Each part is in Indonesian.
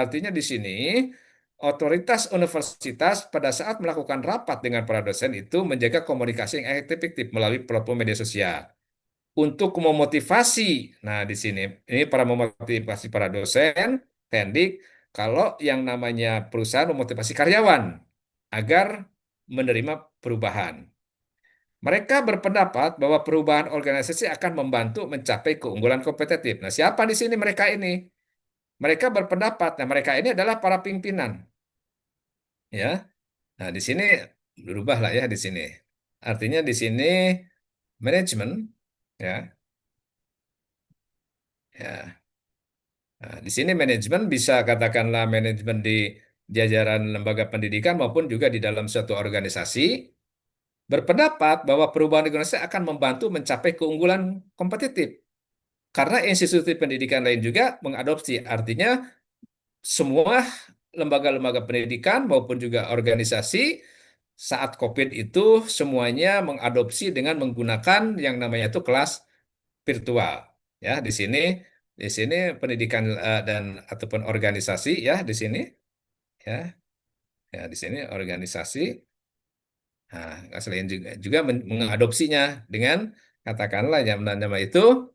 Artinya di sini otoritas universitas pada saat melakukan rapat dengan para dosen itu menjaga komunikasi yang efektif melalui platform media sosial untuk memotivasi. Nah, di sini ini para memotivasi para dosen, pendik, kalau yang namanya perusahaan memotivasi karyawan agar menerima perubahan. Mereka berpendapat bahwa perubahan organisasi akan membantu mencapai keunggulan kompetitif. Nah, siapa di sini mereka ini? Mereka berpendapat, nah mereka ini adalah para pimpinan, ya. Nah, di sini berubah lah ya di sini. Artinya di sini manajemen, ya, ya. Nah, di sini manajemen bisa katakanlah manajemen di jajaran lembaga pendidikan maupun juga di dalam suatu organisasi berpendapat bahwa perubahan organisasi akan membantu mencapai keunggulan kompetitif. Karena institusi pendidikan lain juga mengadopsi, artinya semua lembaga-lembaga pendidikan maupun juga organisasi saat COVID itu semuanya mengadopsi dengan menggunakan yang namanya itu kelas virtual. Ya, di sini pendidikan dan ataupun organisasi ya di sini ya ya di sini organisasi selain juga mengadopsinya dengan katakanlah yang nama itu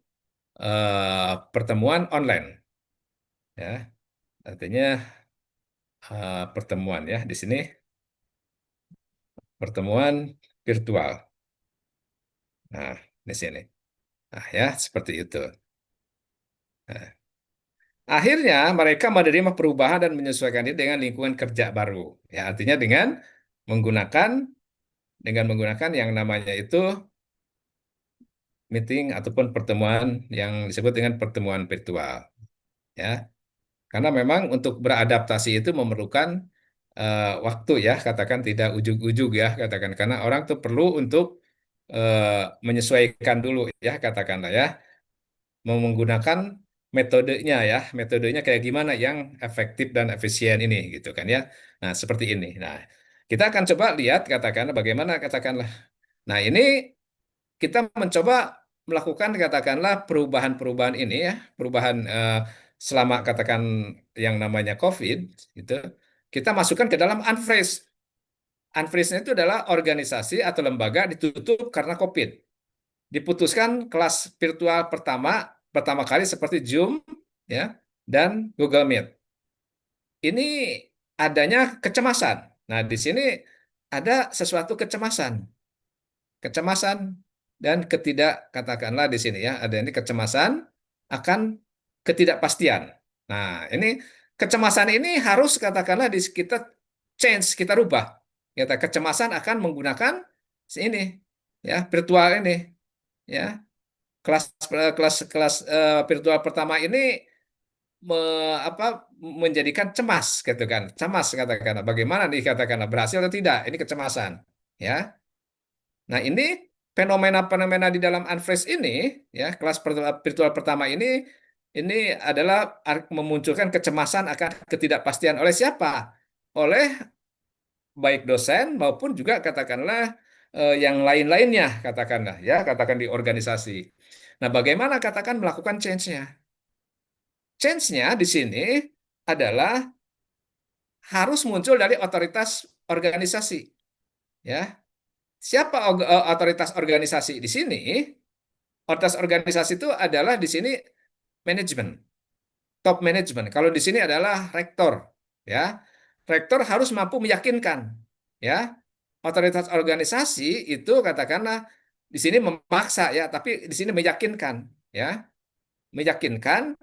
pertemuan online ya artinya pertemuan ya di sini pertemuan virtual. Nah, di sini. Nah, ya, seperti itu. Nah, akhirnya mereka menerima perubahan dan menyesuaikan diri dengan lingkungan kerja baru. Ya, artinya menggunakan menggunakan yang namanya itu meeting ataupun pertemuan yang disebut dengan pertemuan virtual. Ya, karena memang untuk beradaptasi itu memerlukan waktu ya, katakan tidak ujug-ujug ya, katakan karena orang tuh perlu untuk menyesuaikan dulu ya, katakanlah ya. Mau menggunakan metodenya kayak gimana yang efektif dan efisien ini gitu kan ya. Nah, seperti ini. Nah, kita akan coba lihat katakanlah bagaimana katakanlah. Nah, ini kita mencoba melakukan katakanlah perubahan-perubahan ini ya, perubahan selama katakan yang namanya COVID gitu. Kita masukkan ke dalam unfreeze. Unfreeze itu adalah organisasi atau lembaga ditutup karena COVID. Diputuskan kelas virtual pertama pertama kali seperti Zoom ya dan Google Meet. Ini adanya kecemasan. Nah, di sini ada sesuatu kecemasan dan katakanlah di sini ya, ada ini kecemasan akan ketidakpastian. Nah, ini kecemasan ini harus katakanlah kita change, kita rubah. Kita kecemasan akan menggunakan ini ya, virtual ini ya. Kelas kelas kelas virtual pertama ini apa menjadikan cemas gitu kan. Cemas katakanlah bagaimana nih katakanlah berhasil atau tidak. Ini kecemasan ya. Nah, ini fenomena-fenomena di dalam Unfresh ini ya, kelas virtual pertama ini adalah memunculkan kecemasan akan ketidakpastian oleh siapa? Oleh baik dosen maupun juga katakanlah yang lain-lainnya katakanlah ya, katakan di organisasi. Nah, bagaimana katakan melakukan change-nya? Change-nya di sini adalah harus muncul dari otoritas organisasi. Ya, siapa otoritas organisasi di sini? Otoritas organisasi itu adalah di sini manajemen, top manajemen. Kalau di sini adalah rektor, ya. Rektor harus mampu meyakinkan, ya. Otoritas organisasi itu katakanlah di sini memaksa ya, tapi di sini meyakinkan, ya. Meyakinkan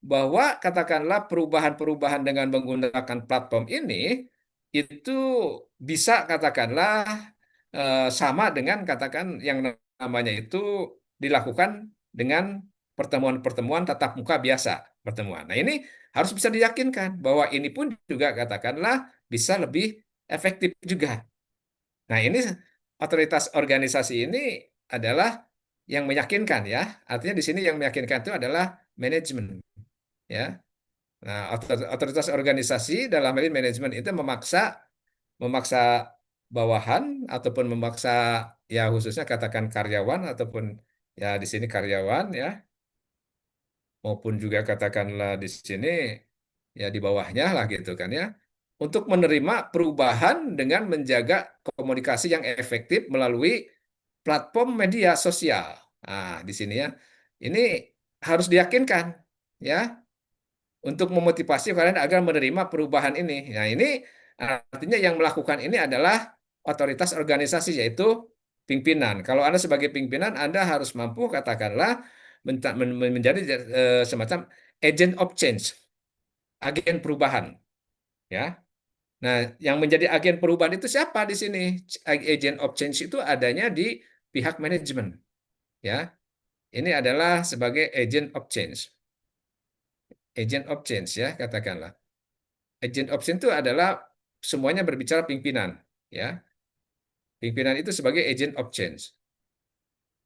bahwa katakanlah perubahan-perubahan dengan menggunakan platform ini itu bisa katakanlah sama dengan katakan yang namanya itu dilakukan dengan pertemuan-pertemuan tatap muka biasa pertemuan. Nah, ini harus bisa diyakinkan bahwa ini pun juga katakanlah bisa lebih efektif juga. Nah, ini otoritas organisasi ini adalah yang meyakinkan ya. Artinya di sini yang meyakinkan itu adalah manajemen ya. Nah, otoritas organisasi dalam hal ini manajemen itu memaksa memaksa bawahan ataupun memaksa ya khususnya katakan karyawan ataupun ya di sini karyawan ya maupun juga katakanlah di sini ya di bawahnya lah gitu kan ya, untuk menerima perubahan dengan menjaga komunikasi yang efektif melalui platform media sosial. Nah, di sini ya, ini harus diyakinkan ya untuk memotivasi kalian agar menerima perubahan ini. Nah, ini artinya yang melakukan ini adalah otoritas organisasi, yaitu pimpinan. Kalau Anda sebagai pimpinan, Anda harus mampu, katakanlah, menjadi semacam agent of change, agen perubahan. Ya. Nah, yang menjadi agen perubahan itu siapa di sini? Agent of change itu adanya di pihak manajemen. Ya, ini adalah sebagai agent of change. Agent of change ya, katakanlah. Agent of change itu adalah semuanya berbicara pimpinan, ya. Pimpinan itu sebagai agent of change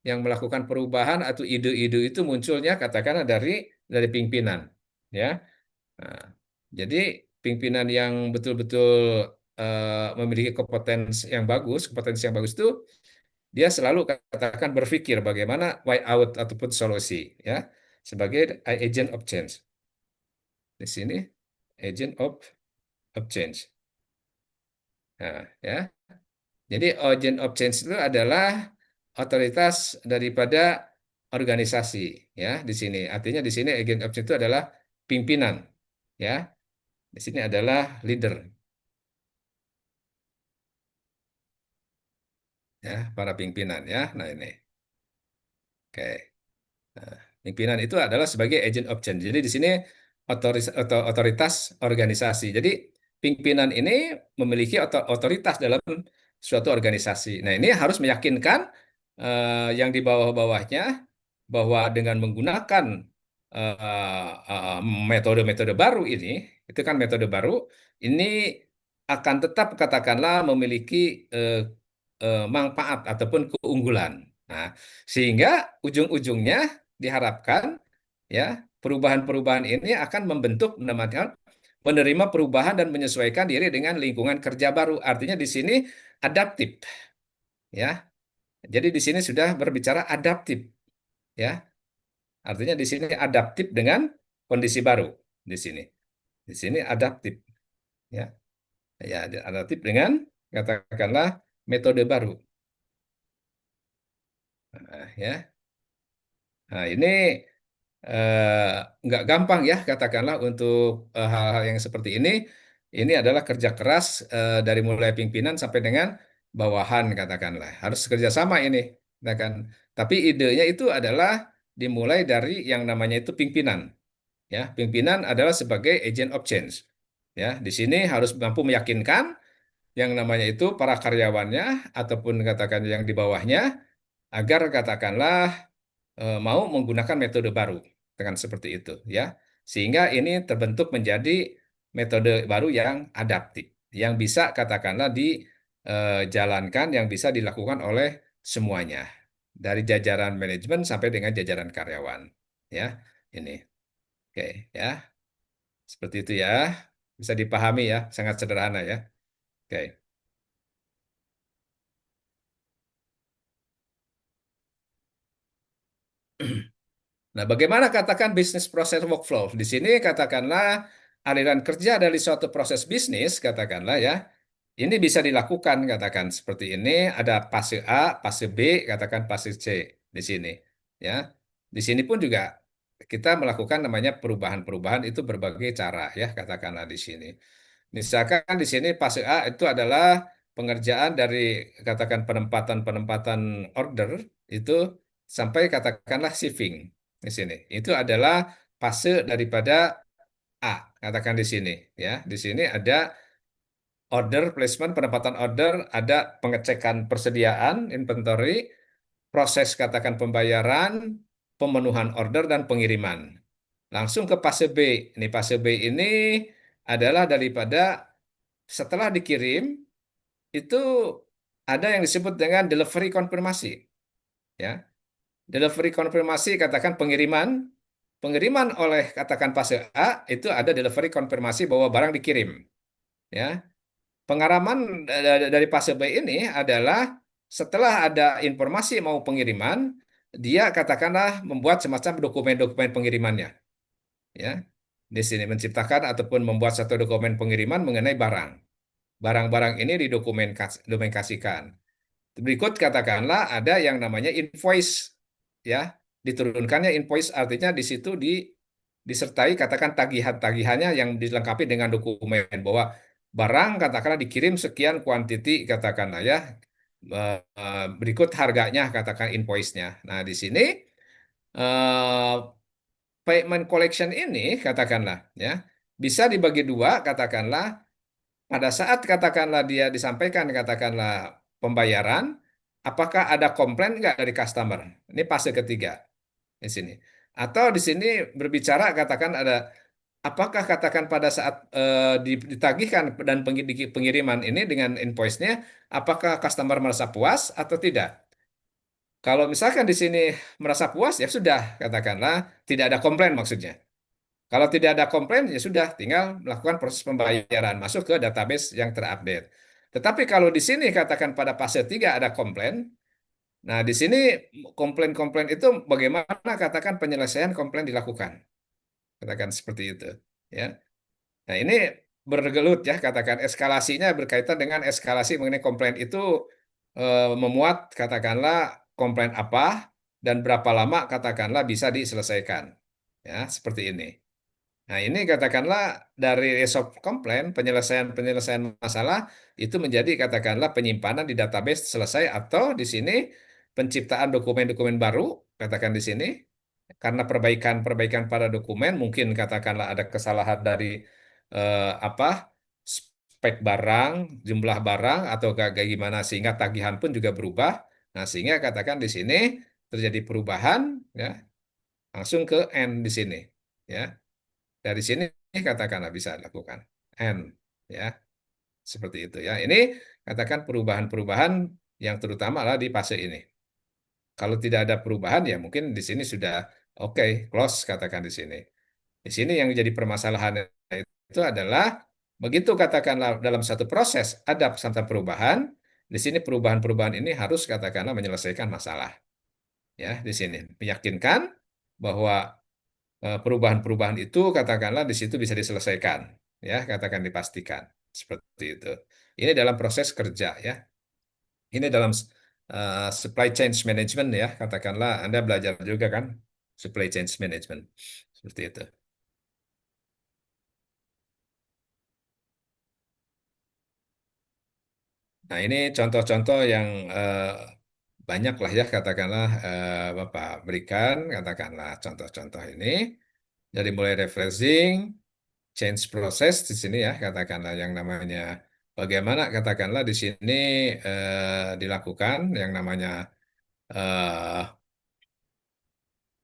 yang melakukan perubahan atau ide-ide itu munculnya katakanlah dari pimpinan, ya. Nah, jadi pimpinan yang betul-betul memiliki kompetensi yang bagus itu dia selalu katakan berpikir bagaimana way out ataupun solusi, ya, sebagai agent of change. Di sini agent of change. Nah, ya. Jadi agent of change itu adalah otoritas daripada organisasi, ya, di sini. Artinya di sini agent of change itu adalah pimpinan, ya. Di sini adalah leader, ya, para pimpinan, ya. Nah, ini. Oke. Nah, pimpinan itu adalah sebagai agent of change. Jadi di sini otoritas organisasi. Jadi pimpinan ini memiliki otoritas dalam suatu organisasi. Nah, ini harus meyakinkan yang di bawah-bawahnya bahwa dengan menggunakan metode-metode baru ini, itu kan metode baru, ini akan tetap katakanlah memiliki manfaat ataupun keunggulan. Nah, sehingga ujung-ujungnya diharapkan ya perubahan-perubahan ini akan membentuk namanya menerima perubahan dan menyesuaikan diri dengan lingkungan kerja baru. Artinya di sini adaptif ya. Jadi di sini sudah berbicara adaptif ya. Artinya di sini adaptif dengan kondisi baru di sini. Di sini adaptif ya. Ya, adaptif dengan katakanlah metode baru. Nah, ya. Nah, ini nggak gampang ya katakanlah untuk hal-hal yang seperti ini. Ini adalah kerja keras dari mulai pimpinan sampai dengan bawahan katakanlah. Harus kerjasama ini, katakan. Tapi idenya itu adalah dimulai dari yang namanya itu pimpinan. Ya, pimpinan adalah sebagai agent of change. Ya, di sini harus mampu meyakinkan yang namanya itu para karyawannya ataupun katakan yang di bawahnya agar katakanlah mau menggunakan metode baru dengan seperti itu ya sehingga ini terbentuk menjadi metode baru yang adaptif yang bisa katakanlah dijalankan yang bisa dilakukan oleh semuanya dari jajaran manajemen sampai dengan jajaran karyawan ya ini oke ya seperti itu ya bisa dipahami ya sangat sederhana ya oke. Nah, bagaimana katakan bisnis proses workflow? Di sini katakanlah aliran kerja dari suatu proses bisnis, katakanlah ya, ini bisa dilakukan, katakan seperti ini, ada fase A, fase B, katakan fase C di sini. Ya, di sini pun juga kita melakukan namanya perubahan-perubahan itu berbagai cara ya, katakanlah di sini. Misalkan di sini fase A itu adalah pengerjaan dari katakan penempatan-penempatan order itu sampai katakanlah shipping di sini. Itu adalah fase daripada A, katakan di sini ya. Di sini ada order placement, penempatan order, ada pengecekan persediaan, inventory, proses katakan pembayaran, pemenuhan order dan pengiriman. Langsung ke fase B. Ini fase B ini adalah daripada setelah dikirim itu ada yang disebut dengan delivery konfirmasi ya. Delivery konfirmasi katakan pengiriman oleh katakan fase A itu ada delivery konfirmasi bahwa barang dikirim ya. Pengaraman dari fase B ini adalah setelah ada informasi mau pengiriman, dia katakanlah membuat semacam dokumen-dokumen pengirimannya ya. Di sini menciptakan ataupun membuat satu dokumen pengiriman mengenai barang. Barang-barang ini didokumentasikan. Berikut katakanlah ada yang namanya invoice, ya. Diturunkannya invoice artinya di situ disertai katakan tagihan-tagihannya yang dilengkapi dengan dokumen bahwa barang katakanlah dikirim sekian kuantiti katakanlah ya. Berikut harganya katakan invoice-nya. Nah, di sini eh, payment collection ini katakanlah ya bisa dibagi dua katakanlah pada saat katakanlah dia disampaikan katakanlah pembayaran, apakah ada komplain nggak dari customer? Ini fase ketiga di sini. Atau di sini berbicara katakan ada apakah katakan pada saat ditagihkan dan pengiriman ini dengan invoice-nya, apakah customer merasa puas atau tidak? Kalau misalkan di sini merasa puas ya sudah katakanlah tidak ada komplain maksudnya. Kalau tidak ada komplain, ya sudah, tinggal melakukan proses pembayaran, masuk ke database yang terupdate. Tetapi kalau di sini katakan pada fase 3 ada komplain, nah di sini komplain-komplain itu bagaimana katakan penyelesaian komplain dilakukan. Katakan seperti itu. Ya. Nah ini bergelut ya, katakan eskalasinya berkaitan dengan eskalasi mengenai komplain itu memuat katakanlah komplain apa dan berapa lama katakanlah bisa diselesaikan. Ya, seperti ini. Nah, ini katakanlah dari resolve komplain, penyelesaian-penyelesaian masalah itu menjadi katakanlah penyimpanan di database selesai atau di sini penciptaan dokumen-dokumen baru, katakan di sini, karena perbaikan-perbaikan pada dokumen, mungkin katakanlah ada kesalahan dari apa spek barang, jumlah barang atau kayak gimana sehingga tagihan pun juga berubah. Nah, sehingga katakan di sini terjadi perubahan ya, langsung ke end di sini. Ya. Dari sini katakanlah bisa lakukan and ya seperti itu ya. Ini katakan perubahan-perubahan yang terutama adalah di fase ini. Kalau tidak ada perubahan ya mungkin di sini sudah oke, close katakan di sini. Di sini yang jadi permasalahan itu adalah begitu katakanlah dalam satu proses ada sampai perubahan, di sini perubahan-perubahan ini harus katakanlah menyelesaikan masalah ya di sini meyakinkan bahwa perubahan-perubahan itu katakanlah di situ bisa diselesaikan ya katakan dipastikan seperti itu ini dalam proses kerja ya ini dalam supply chain management ya katakanlah Anda belajar juga kan supply chain management seperti itu. Nah ini contoh-contoh yang banyak lah ya katakanlah Bapak berikan katakanlah contoh-contoh ini dari mulai refreshing change process di sini ya katakanlah yang namanya bagaimana katakanlah di sini dilakukan yang namanya eh,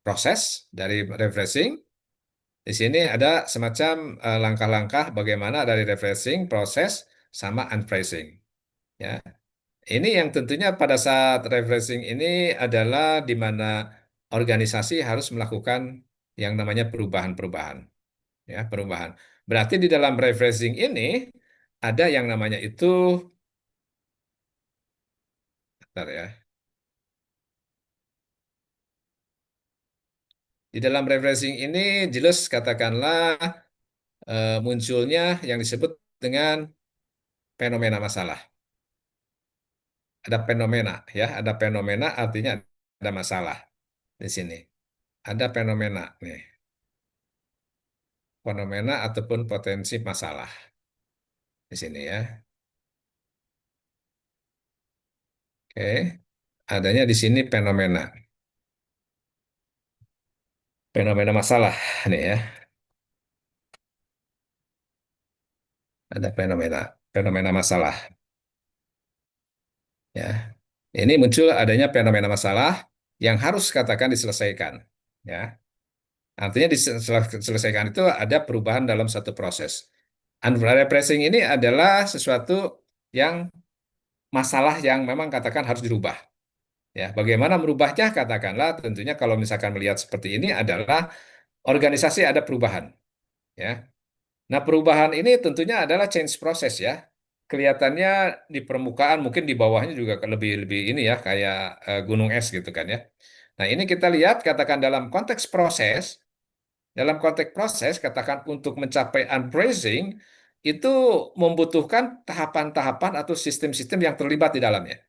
proses dari refreshing. Di sini ada semacam langkah-langkah bagaimana dari refreshing, proses sama unfreezing. Ya, ini yang tentunya pada saat refreshing ini adalah di mana organisasi harus melakukan yang namanya perubahan-perubahan. Ya, perubahan. Berarti di dalam refreshing ini ada yang namanya itu, bentar ya. Di dalam refreshing ini jelas katakanlah munculnya yang disebut dengan fenomena masalah. Ada fenomena ya, ada fenomena artinya ada masalah di sini. Ada fenomena nih, fenomena ataupun potensi masalah di sini ya. Oke, adanya di sini fenomena, fenomena masalah nih ya. Ada fenomena, fenomena masalah ya. Ini muncul adanya fenomena masalah yang harus katakan diselesaikan ya. Artinya diselesaikan itu ada perubahan dalam satu proses. Unrepressing ini adalah sesuatu yang masalah yang memang katakan harus dirubah. Ya, bagaimana merubahnya? Katakanlah tentunya kalau misalkan melihat seperti ini adalah organisasi ada perubahan. Ya, nah perubahan ini tentunya adalah change process ya. Kelihatannya di permukaan mungkin di bawahnya juga lebih lebih ini ya kayak gunung es gitu kan ya. Nah ini kita lihat katakan dalam konteks proses Dalam konteks proses, katakan untuk mencapai unbracing, itu membutuhkan tahapan-tahapan atau sistem-sistem yang terlibat di dalamnya.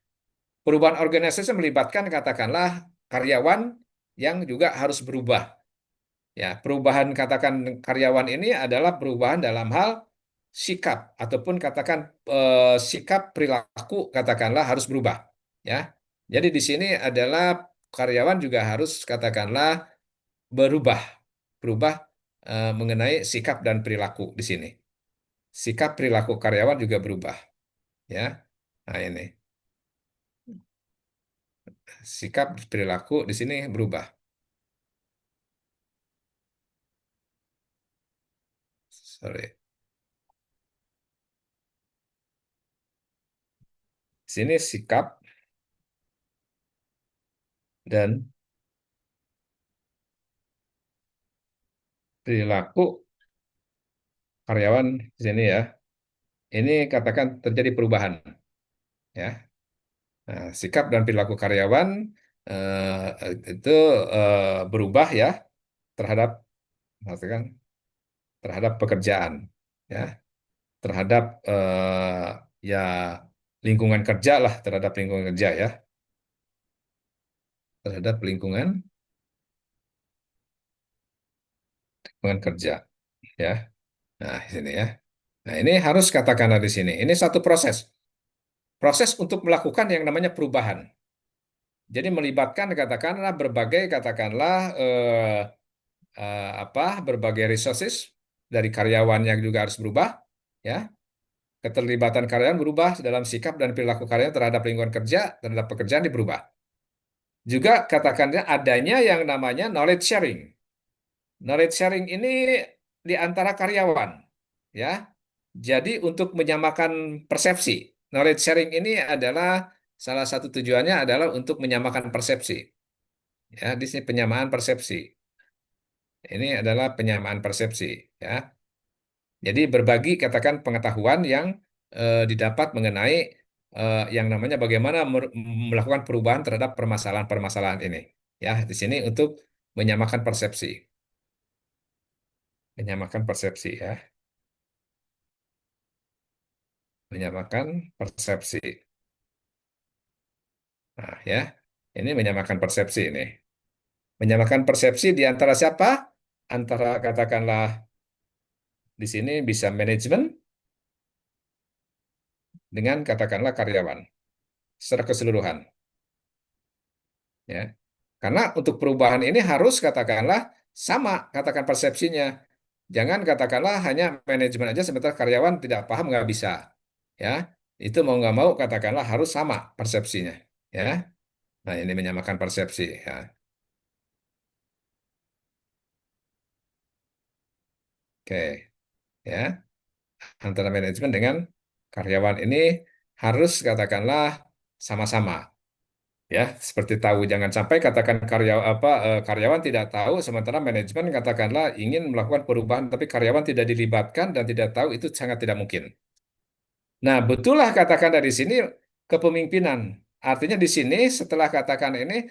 Perubahan organisasi melibatkan, katakanlah, karyawan yang juga harus berubah. Ya, perubahan katakan karyawan ini adalah perubahan dalam hal sikap ataupun katakan sikap perilaku katakanlah harus berubah. Ya, jadi di sini adalah karyawan juga harus katakanlah berubah, berubah mengenai sikap dan perilaku di sini. Sikap perilaku karyawan juga berubah. Ya, nah ini sikap perilaku di sini berubah. Sorry, di sini sikap dan perilaku karyawan di sini ya. Ini katakan terjadi perubahan ya. Nah, sikap dan perilaku karyawan itu berubah ya terhadap maksudnya terhadap pekerjaan ya, terhadap ya lingkungan kerja lah, terhadap lingkungan kerja ya, terhadap lingkungan kerja ya. Nah, di sini ya. Nah, ini harus katakanlah di sini. Ini satu proses. Proses untuk melakukan yang namanya perubahan. Jadi melibatkan katakanlah berbagai katakanlah berbagai resources dari karyawannya juga harus berubah ya. Keterlibatan karyawan berubah dalam sikap dan perilaku karyawan terhadap lingkungan kerja, terhadap pekerjaan berubah. Juga katakannya adanya yang namanya knowledge sharing. Knowledge sharing ini di antara karyawan ya. Jadi untuk menyamakan persepsi. Knowledge sharing ini adalah salah satu tujuannya adalah untuk menyamakan persepsi. Ya, di sini penyamaan persepsi. Ini adalah penyamaan persepsi ya. Jadi berbagi katakan pengetahuan yang didapat mengenai yang namanya bagaimana melakukan perubahan terhadap permasalahan-permasalahan ini. Ya, di sini untuk menyamakan persepsi, menyamakan persepsi ya, menyamakan persepsi. Nah, ya, ini menyamakan persepsi ini. Menyamakan persepsi di antara siapa? Antara katakanlah di sini bisa manajemen dengan katakanlah karyawan secara keseluruhan. Ya. Karena untuk perubahan ini harus katakanlah sama katakan persepsinya. Jangan katakanlah hanya manajemen aja sementara karyawan tidak paham nggak bisa. Ya, itu mau nggak mau katakanlah harus sama persepsinya. Ya, nah ini menyamakan persepsi. Ya, oke. Ya, antara manajemen dengan karyawan ini harus katakanlah sama-sama. Ya, seperti tahu jangan sampai katakan karyawan tidak tahu sementara manajemen katakanlah ingin melakukan perubahan tapi karyawan tidak dilibatkan dan tidak tahu itu sangat tidak mungkin. Nah, betullah katakan dari sini kepemimpinan. Artinya di sini setelah katakan ini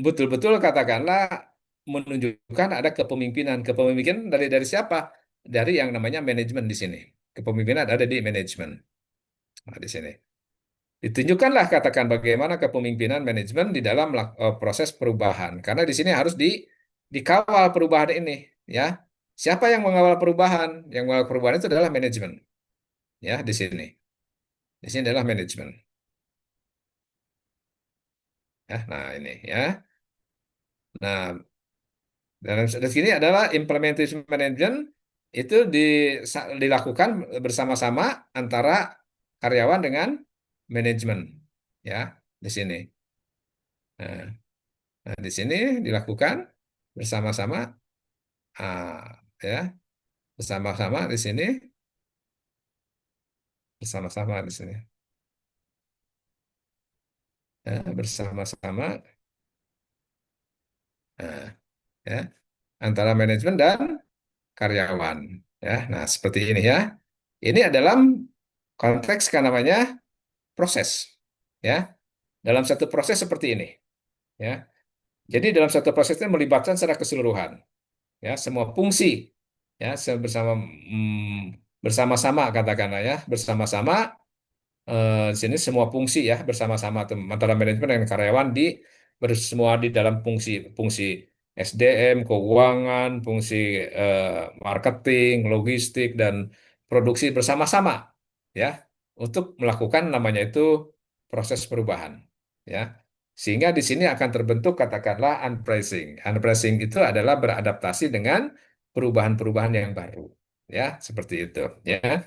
betul-betul katakanlah menunjukkan ada kepemimpinan. Kepemimpinan dari siapa? Dari yang namanya manajemen di sini. Kepemimpinan ada di manajemen. Nah, di sini. Ditunjukkanlah katakan bagaimana kepemimpinan manajemen di dalam proses perubahan. Karena di sini harus dikawal perubahan ini, ya. Siapa yang mengawal perubahan? Yang mengawal perubahan itu adalah manajemen, ya di sini. Di sini adalah manajemen, ya. Nah ini, ya. Nah, dalam di sini adalah implementation management itu dilakukan bersama-sama antara karyawan dengan manajemen, ya di sini. Nah, Nah, di sini dilakukan bersama-sama, ya, bersama-sama di sini, bersama-sama di sini, ya, bersama-sama, nah, ya, antara manajemen dan karyawan, ya. Nah, seperti ini ya. Ini adalah konteks kan namanya proses, ya. Dalam satu proses seperti ini, ya. Jadi dalam satu proses itu melibatkan secara keseluruhan. ya, semua fungsi, ya, bersama-sama katakanlah ya, bersama-sama di sini semua fungsi ya bersama-sama tuh, antara manajemen dan karyawan semua di dalam fungsi fungsi SDM, keuangan, fungsi marketing, logistik dan produksi bersama-sama ya untuk melakukan namanya itu proses perubahan ya. Sehingga di sini akan terbentuk katakanlah unpricing. Unpricing itu adalah beradaptasi dengan perubahan-perubahan yang baru ya, seperti itu ya.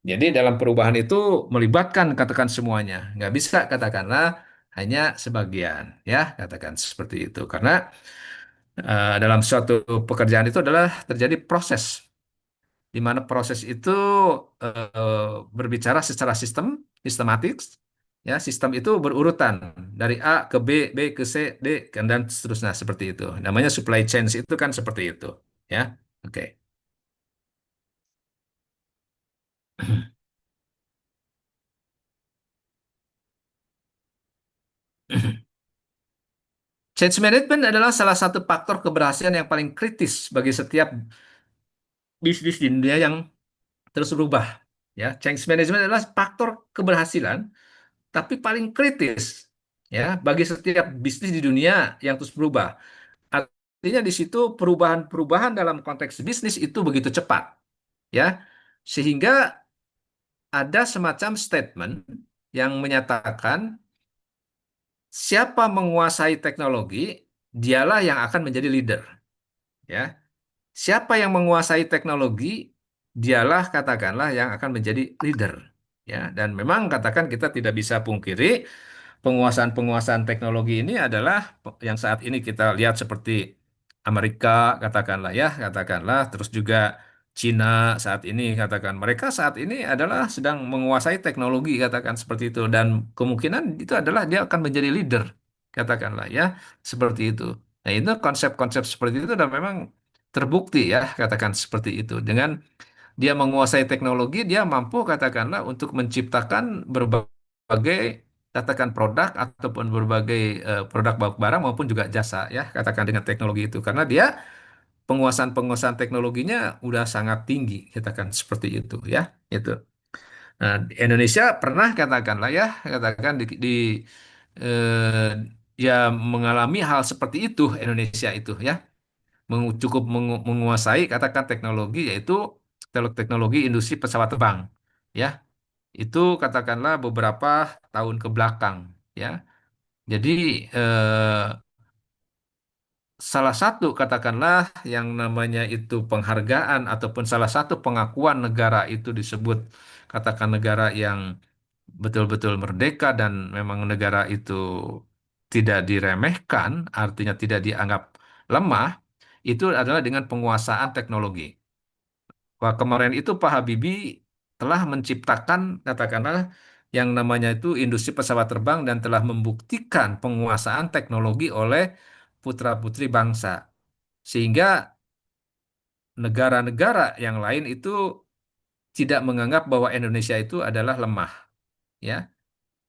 Jadi dalam perubahan itu melibatkan katakan semuanya, nggak bisa katakanlah hanya sebagian, ya katakan seperti itu. Karena dalam suatu pekerjaan itu adalah terjadi proses, di mana proses itu berbicara secara sistematis, ya sistem itu berurutan dari A ke B, B ke C, D dan seterusnya seperti itu. Namanya supply chain itu kan seperti itu, ya. Oke. Change management adalah salah satu faktor keberhasilan yang paling kritis bagi setiap bisnis di dunia yang terus berubah. Ya, change management adalah faktor keberhasilan, tapi paling kritis ya bagi setiap bisnis di dunia yang terus berubah. Artinya di situ perubahan-perubahan dalam konteks bisnis itu begitu cepat, ya, sehingga ada semacam statement yang menyatakan siapa menguasai teknologi, dialah yang akan menjadi leader. Ya, siapa yang menguasai teknologi, dialah katakanlah yang akan menjadi leader. Ya, dan memang katakan kita tidak bisa pungkiri penguasaan-penguasaan teknologi ini adalah yang saat ini kita lihat seperti Amerika katakanlah ya, katakanlah terus juga Cina saat ini katakan mereka saat ini adalah sedang menguasai teknologi katakan seperti itu dan kemungkinan itu adalah dia akan menjadi leader katakanlah ya, seperti itu. Nah, itu konsep-konsep seperti itu dan memang terbukti ya katakan seperti itu dengan dia menguasai teknologi dia mampu katakanlah untuk menciptakan berbagai katakan produk ataupun berbagai produk barang maupun juga jasa ya katakan dengan teknologi itu karena dia penguasaan-penguasaan teknologinya udah sangat tinggi katakan seperti itu ya itu. Nah, Indonesia pernah katakanlah ya katakan eh, ya mengalami hal seperti itu Indonesia itu ya cukup menguasai katakan teknologi yaitu teknologi industri pesawat terbang ya itu katakanlah beberapa tahun ke belakang ya jadi eh, salah satu katakanlah yang namanya itu penghargaan ataupun salah satu pengakuan negara itu disebut katakan negara yang betul-betul merdeka dan memang negara itu tidak diremehkan artinya tidak dianggap lemah itu adalah dengan penguasaan teknologi. Wah, kemarin itu Pak Habibie telah menciptakan katakanlah yang namanya itu industri pesawat terbang dan telah membuktikan penguasaan teknologi oleh putra-putri bangsa. Sehingga negara-negara yang lain itu tidak menganggap bahwa Indonesia itu adalah lemah, ya.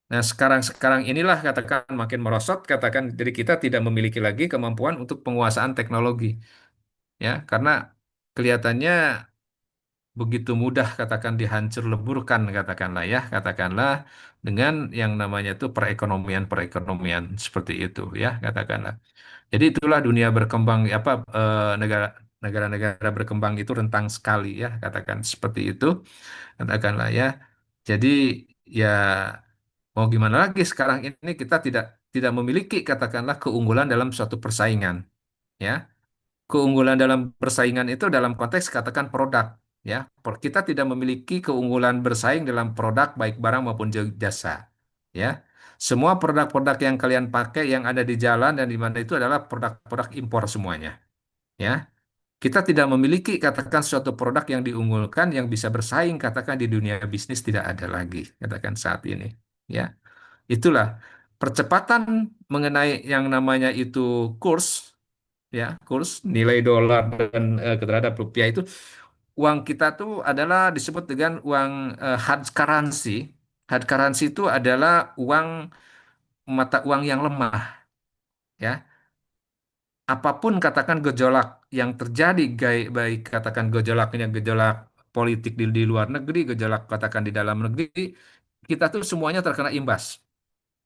Nah, sekarang inilah katakan makin merosot katakan diri kita tidak memiliki lagi kemampuan untuk penguasaan teknologi, ya, karena kelihatannya begitu mudah katakan dihancur leburkan katakanlah ya katakanlah dengan yang namanya itu perekonomian seperti itu ya katakanlah jadi itulah dunia berkembang apa negara-negara berkembang itu rentang sekali ya katakan seperti itu katakanlah ya jadi ya mau gimana lagi sekarang ini kita tidak tidak memiliki katakanlah keunggulan dalam suatu persaingan ya keunggulan dalam persaingan itu dalam konteks katakan produk ya. Kita tidak memiliki keunggulan bersaing dalam produk baik barang maupun jasa ya. Semua produk-produk yang kalian pakai yang ada di jalan dan di mana itu adalah produk-produk impor semuanya ya. Kita tidak memiliki katakan suatu produk yang diunggulkan yang bisa bersaing katakan di dunia bisnis tidak ada lagi katakan saat ini ya. Itulah percepatan mengenai yang namanya itu kurs ya kurs nilai dolar dan terhadap rupiah itu uang kita tuh adalah disebut dengan uang hard currency. Hard currency itu adalah uang mata uang yang lemah ya apapun katakan gejolak yang terjadi, baik katakan gejolaknya gejolak politik di luar negeri, gejolak katakan di dalam negeri, kita tuh semuanya terkena imbas,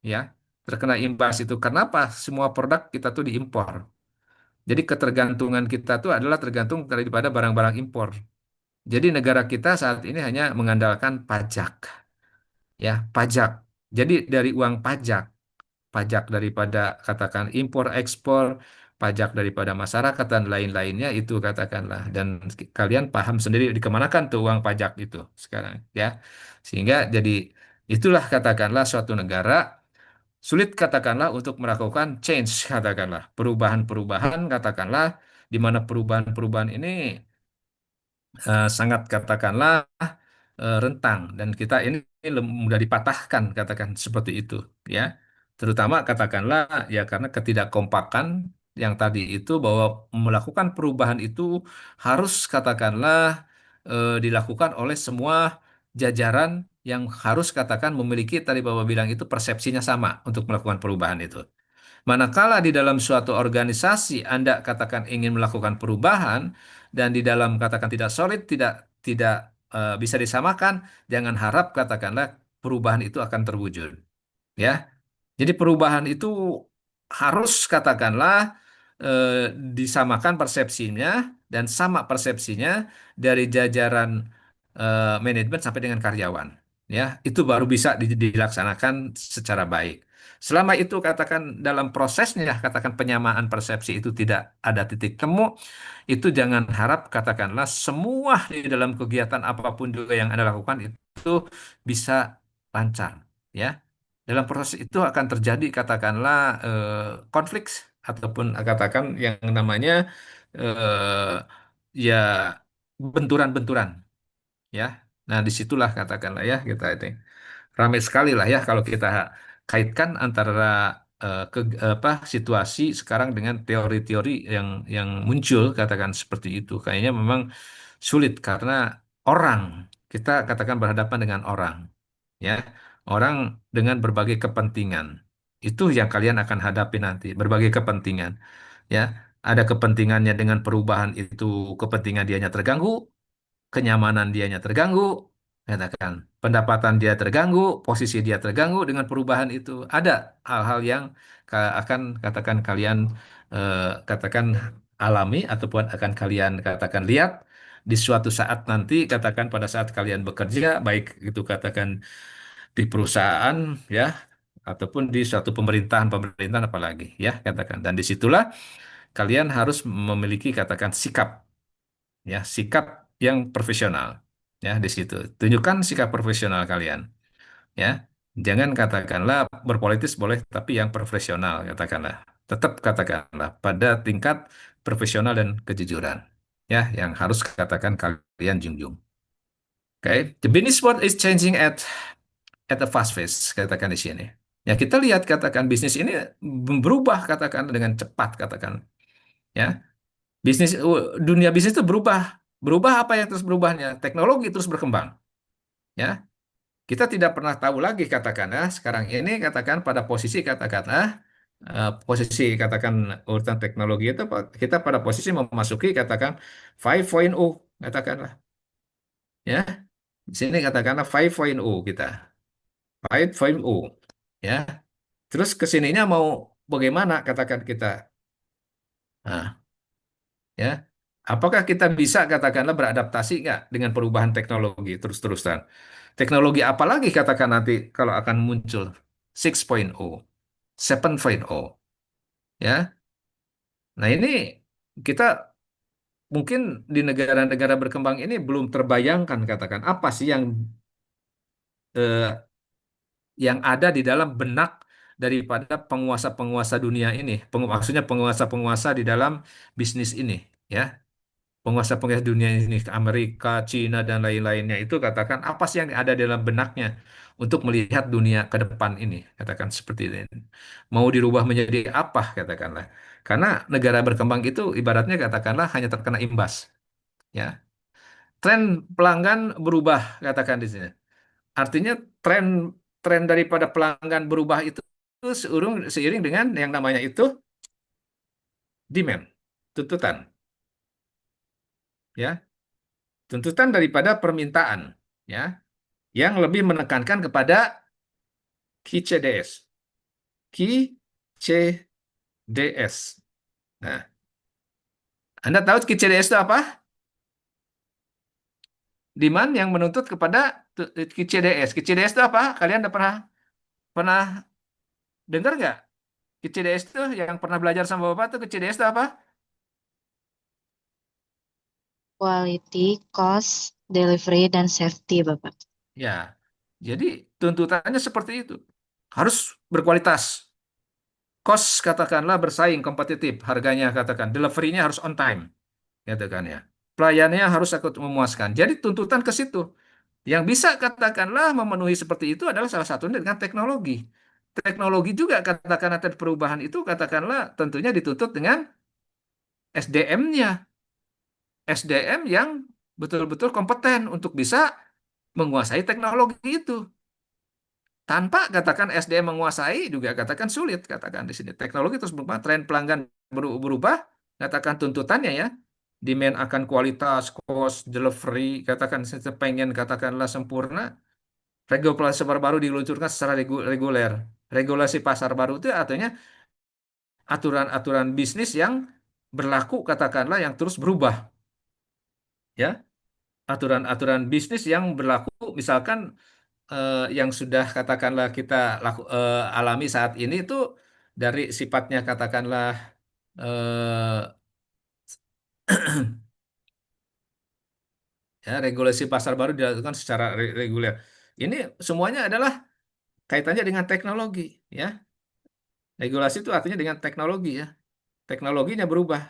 ya. Terkena imbas itu kenapa? Semua produk kita tuh diimpor. Jadi ketergantungan kita tuh adalah tergantung daripada barang-barang impor. Jadi negara kita saat ini hanya mengandalkan pajak, ya, pajak. Jadi dari uang pajak, pajak daripada katakan impor ekspor, pajak daripada masyarakat dan lain-lainnya itu katakanlah. Dan kalian paham sendiri dikemanakan tuh uang pajak itu sekarang, ya. Sehingga jadi itulah katakanlah suatu negara sulit katakanlah untuk melakukan change katakanlah perubahan-perubahan katakanlah di mana perubahan-perubahan ini sangat katakanlah rentang dan kita ini mudah dipatahkan katakan seperti itu, ya, terutama katakanlah ya karena ketidakkompakan yang tadi itu bahwa melakukan perubahan itu harus katakanlah dilakukan oleh semua jajaran yang harus katakan memiliki tadi Bapak bilang itu persepsinya sama untuk melakukan perubahan itu. Manakala di dalam suatu organisasi Anda katakan ingin melakukan perubahan dan di dalam katakan tidak solid, tidak bisa disamakan, jangan harap katakanlah perubahan itu akan terwujud. Ya, jadi perubahan itu harus katakanlah disamakan persepsinya dan sama persepsinya dari jajaran manajemen sampai dengan karyawan. Ya, itu baru bisa dilaksanakan secara baik. Selama itu katakan dalam prosesnya katakan penyamaan persepsi itu tidak ada titik temu, itu jangan harap katakanlah semua di dalam kegiatan apapun juga yang Anda lakukan itu bisa lancar. Ya, dalam proses itu akan terjadi katakanlah konflik ataupun katakan yang namanya ya benturan-benturan, ya. Nah, disitulah katakanlah ya kita ini ramai sekali lah ya kalau kita kaitkan antara apa situasi sekarang dengan teori-teori yang muncul katakan seperti itu. Kayaknya memang sulit karena orang kita katakan berhadapan dengan orang, ya, orang dengan berbagai kepentingan. Itu yang kalian akan hadapi nanti, berbagai kepentingan, ya. Ada kepentingannya dengan perubahan itu, kepentingan dianya terganggu, kenyamanan dianya terganggu, katakan pendapatan dia terganggu, posisi dia terganggu dengan perubahan itu. Ada hal-hal yang akan katakan kalian katakan alami ataupun akan kalian katakan lihat di suatu saat nanti katakan pada saat kalian bekerja baik itu katakan di perusahaan, ya, ataupun di suatu pemerintahan apalagi, ya, katakan dan disitulah kalian harus memiliki katakan sikap, ya, sikap yang profesional, ya, di situ tunjukkan sikap profesional kalian, ya, jangan katakanlah berpolitis boleh tapi yang profesional katakanlah tetap katakanlah pada tingkat profesional dan kejujuran, ya, yang harus katakan kalian junjung. Oke, the business world is changing at a fast pace, katakan di sini. Ya, kita lihat katakan bisnis ini berubah katakan dengan cepat katakan. Ya, dunia bisnis itu berubah. Berubah apa yang terus berubahnya? Teknologi terus berkembang. Ya, kita tidak pernah tahu lagi katakan ya. Sekarang ini katakan pada posisi katakan posisi katakan urutan teknologi itu kita pada posisi memasuki katakan 5.0 katakanlah. Ya, di sini katakanlah 5.0 kita. 5.0 ya. Terus kesininya mau bagaimana katakan kita? Nah, ya, apakah kita bisa katakanlah beradaptasi nggak dengan perubahan teknologi terus-terusan? Teknologi apa lagi katakan nanti kalau akan muncul 6.0, 7.0, ya. Nah ini kita mungkin di negara-negara berkembang ini belum terbayangkan katakan apa sih eh, yang ada di dalam benak daripada penguasa-penguasa dunia ini, maksudnya penguasa-penguasa di dalam bisnis ini, ya. Penguasa-penguasa dunia ini, Amerika, Cina, dan lain-lainnya itu katakan apa sih yang ada dalam benaknya untuk melihat dunia ke depan ini, katakan seperti ini. Mau dirubah menjadi apa, katakanlah. Karena negara berkembang itu ibaratnya katakanlah hanya terkena imbas, ya. Tren pelanggan berubah, katakan di sini. Artinya tren tren daripada pelanggan berubah itu seiring dengan yang namanya itu demand, tuntutan, ya, tuntutan daripada permintaan, ya, yang lebih menekankan kepada key CDS, key CDS. Nah, Anda tahu key CDS itu apa? Demand yang menuntut kepada key CDS. Key CDS itu apa? Kalian udah pernah pernah dengar nggak? Key CDS itu yang pernah belajar sama Bapak tuh, key CDS itu apa? Quality, cost, delivery, dan safety, Bapak. Ya, jadi tuntutannya seperti itu. Harus berkualitas. Cost katakanlah bersaing, kompetitif, harganya katakan. Delivery-nya harus on time, katakan ya. Pelayanannya harus akut memuaskan. Jadi tuntutan ke situ. Yang bisa katakanlah memenuhi seperti itu adalah salah satunya dengan teknologi. Teknologi juga katakan ada perubahan itu katakanlah tentunya dituntut dengan SDM-nya. SDM yang betul-betul kompeten untuk bisa menguasai teknologi itu. Tanpa katakan SDM menguasai juga katakan sulit katakan di sini. Teknologi terus berubah, tren pelanggan berubah, katakan tuntutannya ya. Demand akan kualitas, cost, delivery, katakan saya pengen katakanlah sempurna. Regulasi pasar baru diluncurkan secara reguler. Regulasi pasar baru itu artinya aturan-aturan bisnis yang berlaku katakanlah yang terus berubah, ya. Aturan-aturan bisnis yang berlaku misalkan yang sudah katakanlah kita alami saat ini itu dari sifatnya katakanlah eh, ya, regulasi pasar baru dilakukan secara reguler. Ini semuanya adalah kaitannya dengan teknologi, ya. Regulasi itu artinya dengan teknologi, ya. Teknologinya berubah.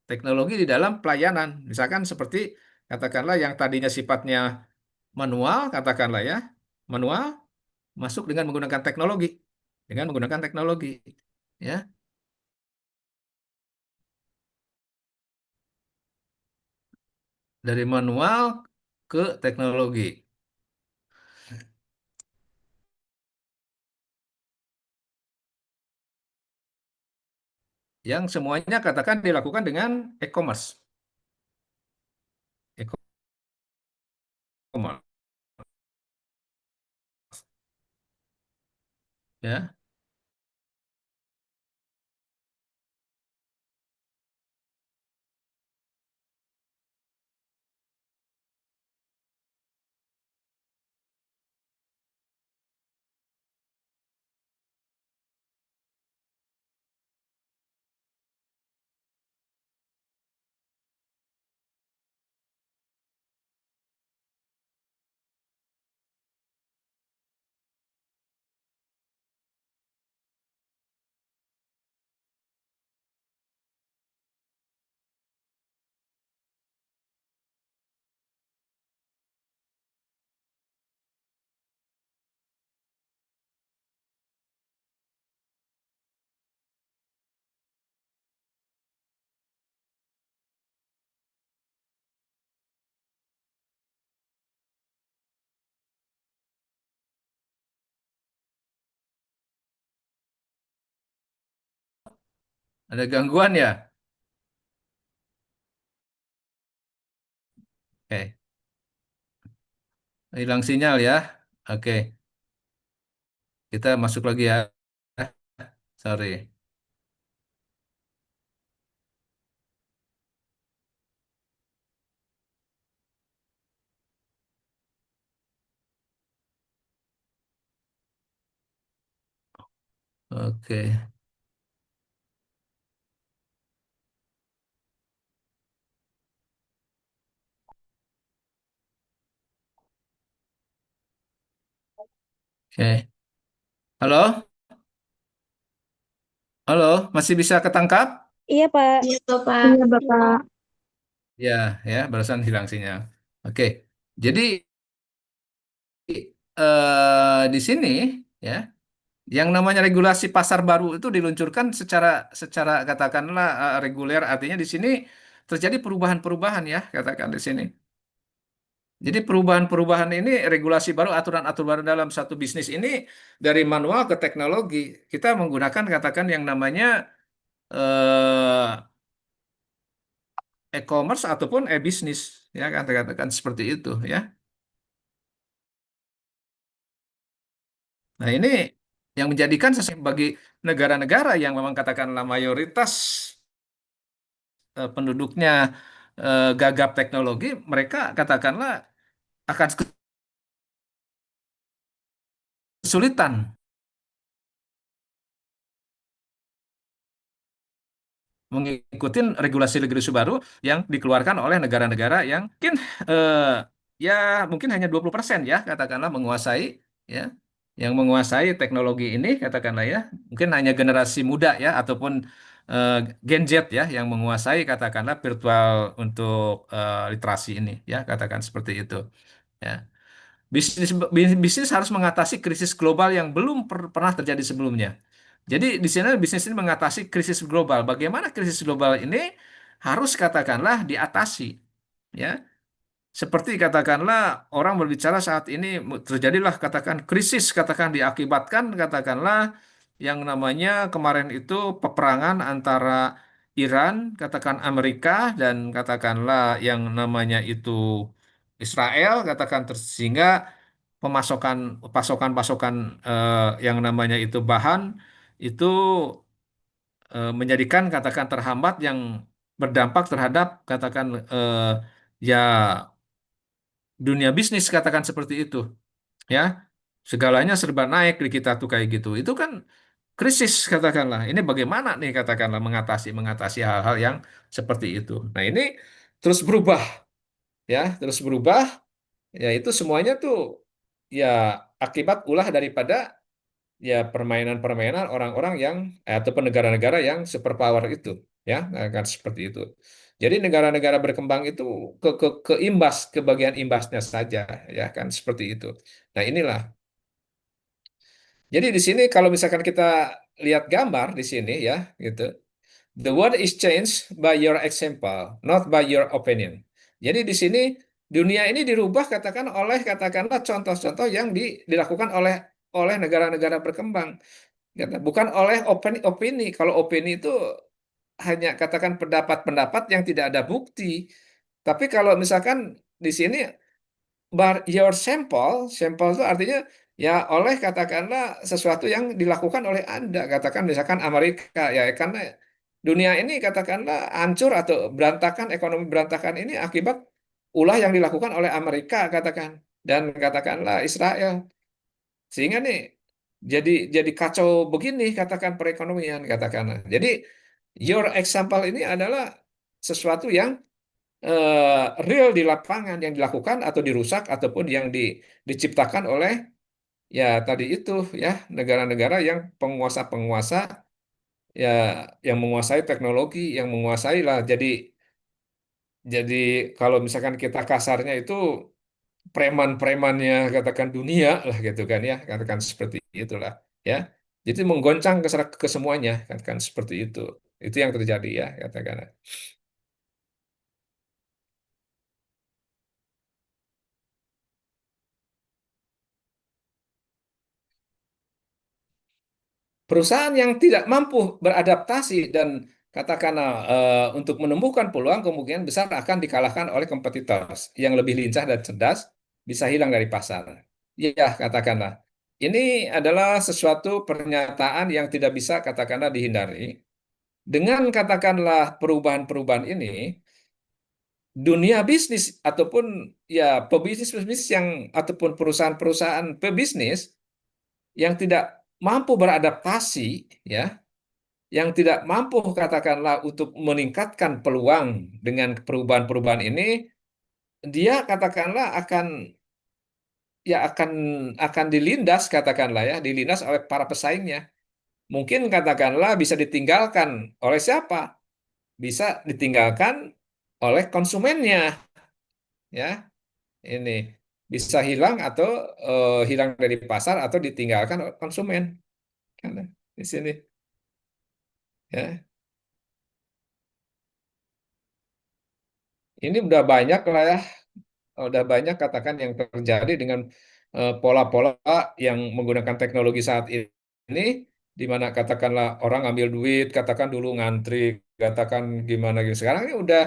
Teknologi di dalam pelayanan, misalkan seperti katakanlah yang tadinya sifatnya manual, katakanlah ya, manual masuk dengan menggunakan teknologi, ya, dari manual ke teknologi, yang semuanya katakan dilakukan dengan e-commerce, e-commerce, ya. Ada gangguan ya? Oke, hilang sinyal ya. Oke, kita masuk lagi ya. Sorry. Oke, oke. Halo, halo, masih bisa ketangkap? Iya, Pak. Iya, Bapak. Iya, Bapak. Ya, ya, barusan hilang sinyal. Oke, jadi di sini ya, yang namanya regulasi pasar baru itu diluncurkan secara secara katakanlah reguler, artinya di sini terjadi perubahan-perubahan ya, katakan di sini. Jadi perubahan-perubahan ini regulasi baru, aturan-aturan baru dalam satu bisnis ini dari manual ke teknologi. Kita menggunakan katakan yang namanya eh, e-commerce ataupun e-bisnis, ya kan katakan seperti itu ya. Nah, ini yang menjadikan bagi negara-negara yang memang katakanlah mayoritas penduduknya gagap teknologi, mereka katakanlah akan kesulitan mengikuti regulasi-regulasi baru yang dikeluarkan oleh negara-negara yang mungkin ya mungkin hanya 20% ya katakanlah menguasai ya yang menguasai teknologi ini katakanlah ya mungkin hanya generasi muda ya ataupun eh, Gen Z ya yang menguasai katakanlah virtual untuk literasi ini ya katakan seperti itu ya. Bisnis harus mengatasi krisis global yang belum pernah terjadi sebelumnya. Jadi di sini bisnis ini mengatasi krisis global. Bagaimana krisis global ini harus katakanlah diatasi, ya. Seperti katakanlah orang berbicara saat ini terjadilah katakan krisis katakan diakibatkan katakanlah yang namanya kemarin itu peperangan antara Iran katakan Amerika dan katakanlah yang namanya itu Israel katakan sehingga pemasokan pasokan-pasokan yang namanya itu bahan itu menjadikan katakan terhambat yang berdampak terhadap katakan ya dunia bisnis katakan seperti itu ya segalanya serba naik di kita tuh kayak gitu itu kan krisis katakanlah ini bagaimana nih katakanlah mengatasi hal-hal yang seperti itu nah ini terus berubah ya terus berubah ya itu semuanya tuh ya akibat ulah daripada ya permainan-permainan orang-orang yang ataupun negara-negara yang superpower itu ya kan seperti itu. Jadi negara-negara berkembang itu ke ke bagian imbasnya saja ya kan seperti itu. Nah, inilah. Jadi di sini kalau misalkan kita lihat gambar di sini ya gitu. The world is changed by your example, not by your opinion. Jadi di sini dunia ini dirubah katakan oleh katakanlah contoh-contoh yang dilakukan oleh oleh negara-negara berkembang. Bukan oleh opini. Kalau opini itu hanya katakan pendapat-pendapat yang tidak ada bukti. Tapi kalau misalkan di sini your sample, sample itu artinya ya oleh katakanlah sesuatu yang dilakukan oleh Anda. Katakan misalkan Amerika ya karena dunia ini katakanlah hancur atau berantakan ekonomi berantakan ini akibat ulah yang dilakukan oleh Amerika katakan dan katakanlah Israel. Sehingga nih jadi kacau begini katakan perekonomian katakanlah. Jadi your example ini adalah sesuatu yang real di lapangan yang dilakukan atau dirusak ataupun yang diciptakan oleh ya tadi itu ya negara-negara yang penguasa-penguasa ya yang menguasai teknologi yang menguasai lah jadi kalau misalkan kita kasarnya itu preman-premannya katakan dunia lah gitu kan ya katakan seperti itulah ya jadi menggoncang ke semuanya katakan seperti itu yang terjadi ya katakan perusahaan yang tidak mampu beradaptasi dan katakanlah untuk menumbuhkan peluang kemungkinan besar akan dikalahkan oleh kompetitor yang lebih lincah dan cerdas bisa hilang dari pasar ya katakanlah ini adalah sesuatu pernyataan yang tidak bisa katakanlah dihindari. Dengan katakanlah perubahan-perubahan ini, dunia bisnis ataupun ya pebisnis-pebisnis yang ataupun perusahaan-perusahaan pebisnis yang tidak mampu beradaptasi, ya, yang tidak mampu katakanlah untuk meningkatkan peluang dengan perubahan-perubahan ini, dia katakanlah akan dilindas katakanlah ya, dilindas oleh para pesaingnya. Mungkin katakanlah bisa ditinggalkan oleh siapa? Bisa ditinggalkan oleh konsumennya ya ini bisa hilang atau hilang dari pasar atau ditinggalkan oleh konsumen kan di sini ya ini udah banyak lah ya udah banyak katakan yang terjadi dengan pola-pola yang menggunakan teknologi saat ini di mana katakanlah orang ambil duit, katakan dulu ngantri, katakan gimana gitu. Sekarang ini udah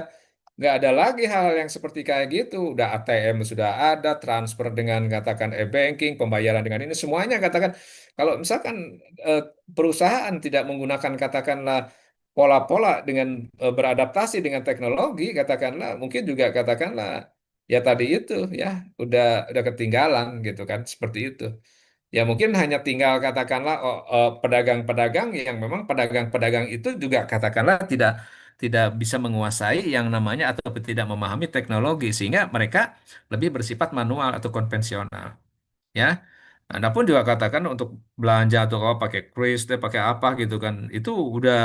nggak ada lagi hal yang seperti kayak gitu. Udah ATM sudah ada, transfer dengan katakan e-banking, pembayaran dengan ini semuanya katakan. Kalau misalkan eh, perusahaan tidak menggunakan katakanlah pola-pola dengan beradaptasi dengan teknologi, katakanlah mungkin juga katakanlah ya tadi itu ya udah ketinggalan gitu kan seperti itu. Ya mungkin hanya tinggal katakanlah pedagang-pedagang yang memang pedagang-pedagang itu juga katakanlah tidak tidak bisa menguasai yang namanya atau tidak memahami teknologi sehingga mereka lebih bersifat manual atau konvensional ya. Adapun juga katakan untuk belanja atau apa pakai kris, deh, pakai apa gitu kan, itu udah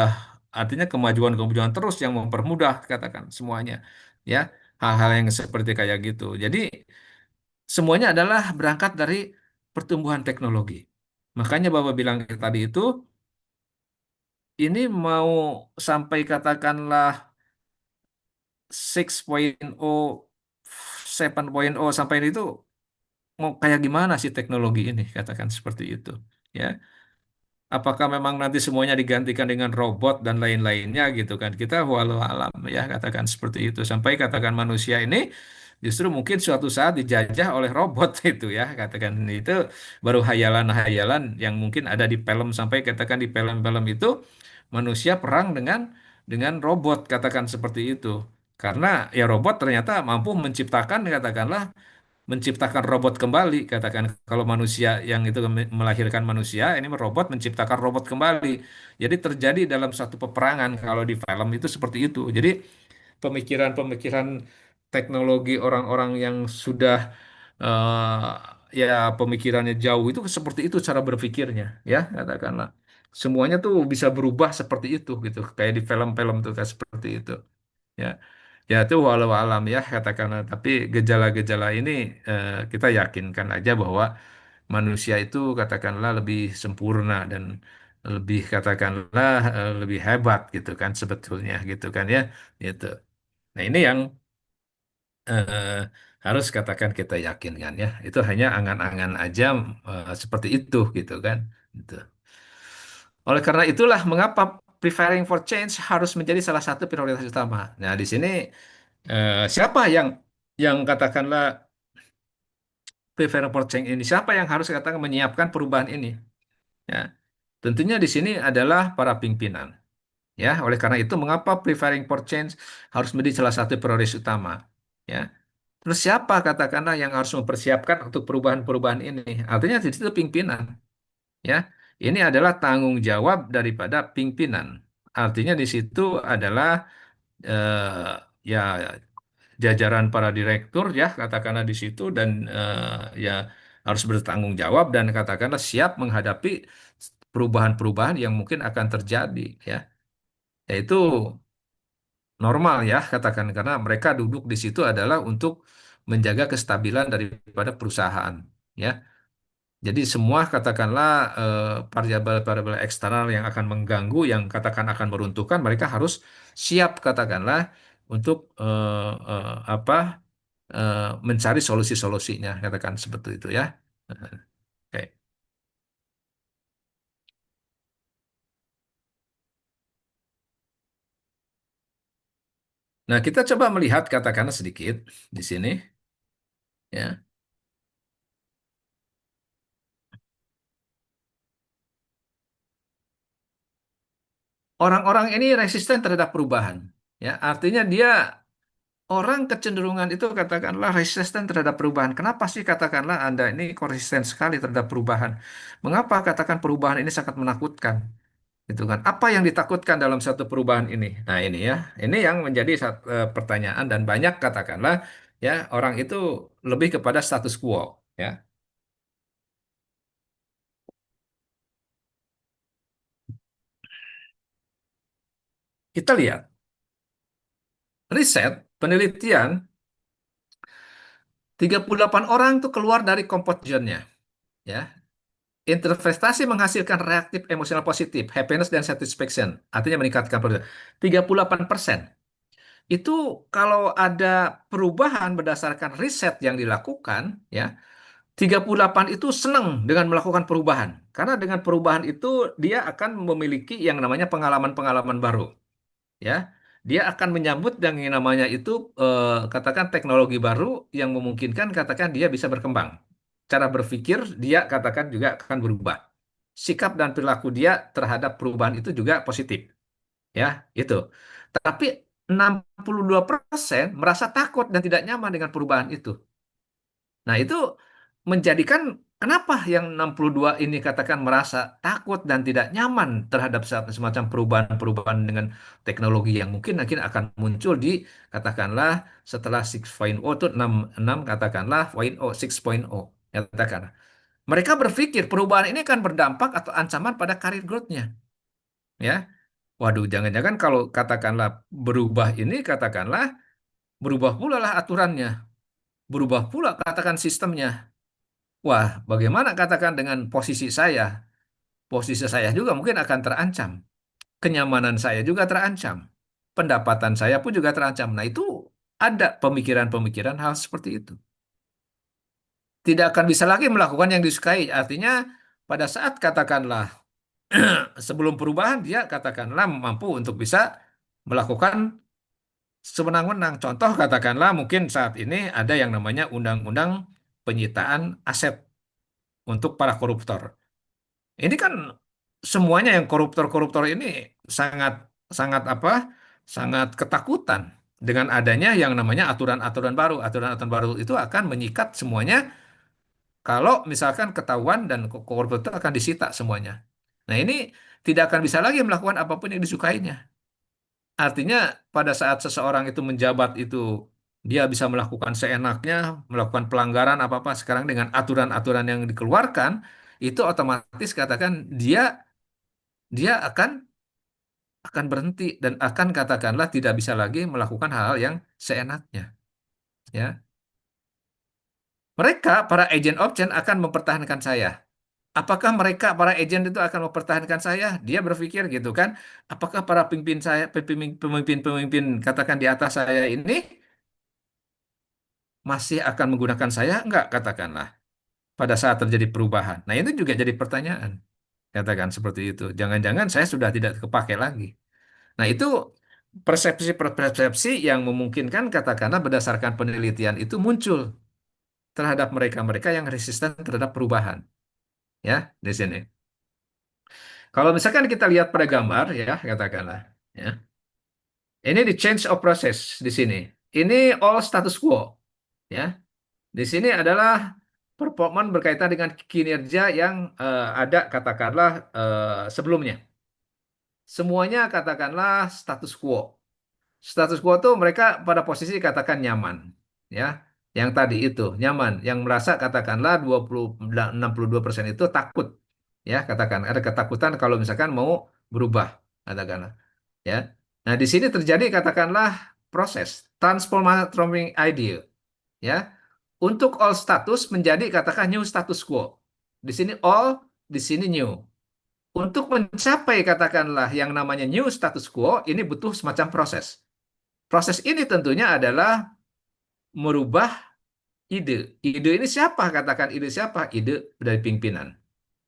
artinya kemajuan-kemajuan terus yang mempermudah katakan semuanya ya hal-hal yang seperti kayak gitu. Jadi semuanya adalah berangkat dari pertumbuhan teknologi. Makanya Bapak bilang tadi itu, ini mau sampai katakanlah 6.0, 7.0 sampai itu mau kayak gimana sih teknologi ini, katakan seperti itu. Ya, apakah memang nanti semuanya digantikan dengan robot dan lain-lainnya gitu kan? Kita walau alam ya katakan seperti itu. Sampai katakan manusia ini justru mungkin suatu saat dijajah oleh robot itu ya katakan itu baru hayalan-hayalan yang mungkin ada di film sampai katakan di film-film itu manusia perang dengan robot katakan seperti itu. Karena ya robot ternyata mampu menciptakan katakanlah menciptakan robot kembali katakan kalau manusia yang itu melahirkan manusia ini robot menciptakan robot kembali jadi terjadi dalam satu peperangan kalau di film itu seperti itu jadi pemikiran-pemikiran teknologi orang-orang yang sudah ya pemikirannya jauh itu seperti itu cara berpikirnya ya katakanlah semuanya tuh bisa berubah seperti itu gitu kayak di film-film tuh kayak seperti itu ya. Ya itu walau alam ya katakanlah. Tapi gejala-gejala ini kita yakinkan aja bahwa manusia itu katakanlah lebih sempurna dan lebih katakanlah lebih hebat gitu kan sebetulnya gitu kan ya. Gitu. Nah ini yang eh, harus katakan kita yakinkan ya. Itu hanya angan-angan aja seperti itu gitu kan. Gitu. Oleh karena itulah mengapa preparing for change harus menjadi salah satu prioritas utama. Nah di sini siapa yang katakanlah preferable change ini? Siapa yang harus katakan menyiapkan perubahan ini? Ya, tentunya di sini adalah para pimpinan. Ya, oleh karena itu mengapa preparing for change harus menjadi salah satu prioritas utama? Ya, terus siapa katakanlah yang harus mempersiapkan untuk perubahan-perubahan ini? Artinya di situ pimpinan. Ya, ini adalah tanggung jawab daripada pimpinan. Artinya di situ adalah ya jajaran para direktur ya katakanlah di situ dan ya harus bertanggung jawab dan katakanlah siap menghadapi perubahan-perubahan yang mungkin akan terjadi ya yaitu normal ya katakan karena mereka duduk di situ adalah untuk menjaga kestabilan daripada perusahaan ya jadi semua katakanlah variabel-variabel eksternal yang akan mengganggu yang katakan akan meruntuhkan mereka harus siap katakanlah untuk apa mencari solusi-solusinya, katakan seperti itu ya. Oke. Nah, kita coba melihat katakanlah sedikit di sini, ya. Orang-orang ini resisten terhadap perubahan, ya. Artinya dia orang kecenderungan itu katakanlah resisten terhadap perubahan. Kenapa sih katakanlah Anda ini konsisten sekali terhadap perubahan? Mengapa katakan perubahan ini sangat menakutkan? Gitu kan. Apa yang ditakutkan dalam satu perubahan ini? Nah, ini ya. Ini yang menjadi pertanyaan dan banyak katakanlah ya orang itu lebih kepada status quo ya. Kita lihat riset penelitian 38 orang tuh keluar dari comfort zone-nya ya. Interpretasi menghasilkan reaktif emosional positif, happiness dan satisfaction. Artinya meningkatkan produktivitas. 38%. Itu kalau ada perubahan berdasarkan riset yang dilakukan ya 38 itu senang dengan melakukan perubahan. Karena dengan perubahan itu dia akan memiliki yang namanya pengalaman-pengalaman baru. Ya, dia akan menyambut yang namanya itu katakan teknologi baru yang memungkinkan katakan dia bisa berkembang. Cara berpikir dia katakan juga akan berubah. Sikap dan perilaku dia terhadap perubahan itu juga positif. Ya, itu. Tapi 62% merasa takut dan tidak nyaman dengan perubahan itu. Nah, itu menjadikan kenapa yang 62 ini katakan merasa takut dan tidak nyaman terhadap semacam perubahan-perubahan dengan teknologi yang mungkin akan muncul di katakanlah setelah 6.0 itu 6 katakanlah 6.0 katakanlah. Mereka berpikir perubahan ini akan berdampak atau ancaman pada karir growth-nya, ya. Waduh, jangan-jangan kalau katakanlah berubah ini katakanlah berubah pula lah aturannya, berubah pula katakan sistemnya. Wah, bagaimana katakan dengan posisi saya? Posisi saya juga mungkin akan terancam. Kenyamanan saya juga terancam. Pendapatan saya pun juga terancam. Nah, itu ada pemikiran-pemikiran hal seperti itu. Tidak akan bisa lagi melakukan yang disukai. Artinya, pada saat katakanlah sebelum perubahan, dia katakanlah mampu untuk bisa melakukan sewenang-wenang. Contoh katakanlah mungkin saat ini ada yang namanya undang-undang penyitaan aset untuk para koruptor. Ini kan semuanya yang koruptor-koruptor ini sangat sangat apa? Sangat ketakutan dengan adanya yang namanya aturan-aturan baru. Aturan-aturan baru itu akan menyikat semuanya kalau misalkan ketahuan dan koruptor itu akan disita semuanya. Nah, ini tidak akan bisa lagi melakukan apapun yang disukainya. Artinya pada saat seseorang itu menjabat itu dia bisa melakukan seenaknya, melakukan pelanggaran apa-apa sekarang dengan aturan-aturan yang dikeluarkan, itu otomatis katakan dia dia akan berhenti dan akan katakanlah tidak bisa lagi melakukan hal-hal yang seenaknya, ya. Mereka para agent of change akan mempertahankan saya. Apakah mereka para agent itu akan mempertahankan saya? Dia berpikir gitu kan. Apakah para pemimpin saya, pemimpin-pemimpin katakan di atas saya ini masih akan menggunakan saya? Enggak, katakanlah pada saat terjadi perubahan. Nah, itu juga jadi pertanyaan. Katakan seperti itu. Jangan-jangan saya sudah tidak kepakai lagi. Nah, itu persepsi-persepsi yang memungkinkan katakanlah berdasarkan penelitian itu muncul terhadap mereka-mereka yang resisten terhadap perubahan, ya, di sini. Kalau misalkan kita lihat pada gambar, ya, katakanlah, ya, ini di change of process di sini. Ini all status quo, ya. Di sini adalah performa berkaitan dengan kinerja yang ada katakanlah sebelumnya. Semuanya katakanlah status quo. Status quo itu mereka pada posisi katakan nyaman, ya. Yang tadi itu nyaman, yang merasa katakanlah 62% itu takut, ya, katakan ada ketakutan kalau misalkan mau berubah, katakanlah, ya. Nah, di sini terjadi katakanlah proses transforming idea, ya. Untuk all status menjadi katakan new status quo. Di sini all, di sini new. Untuk mencapai katakanlah yang namanya new status quo ini butuh semacam proses. Proses ini tentunya adalah merubah ide. Ide ini siapa? Katakan ide siapa? Ide dari pimpinan.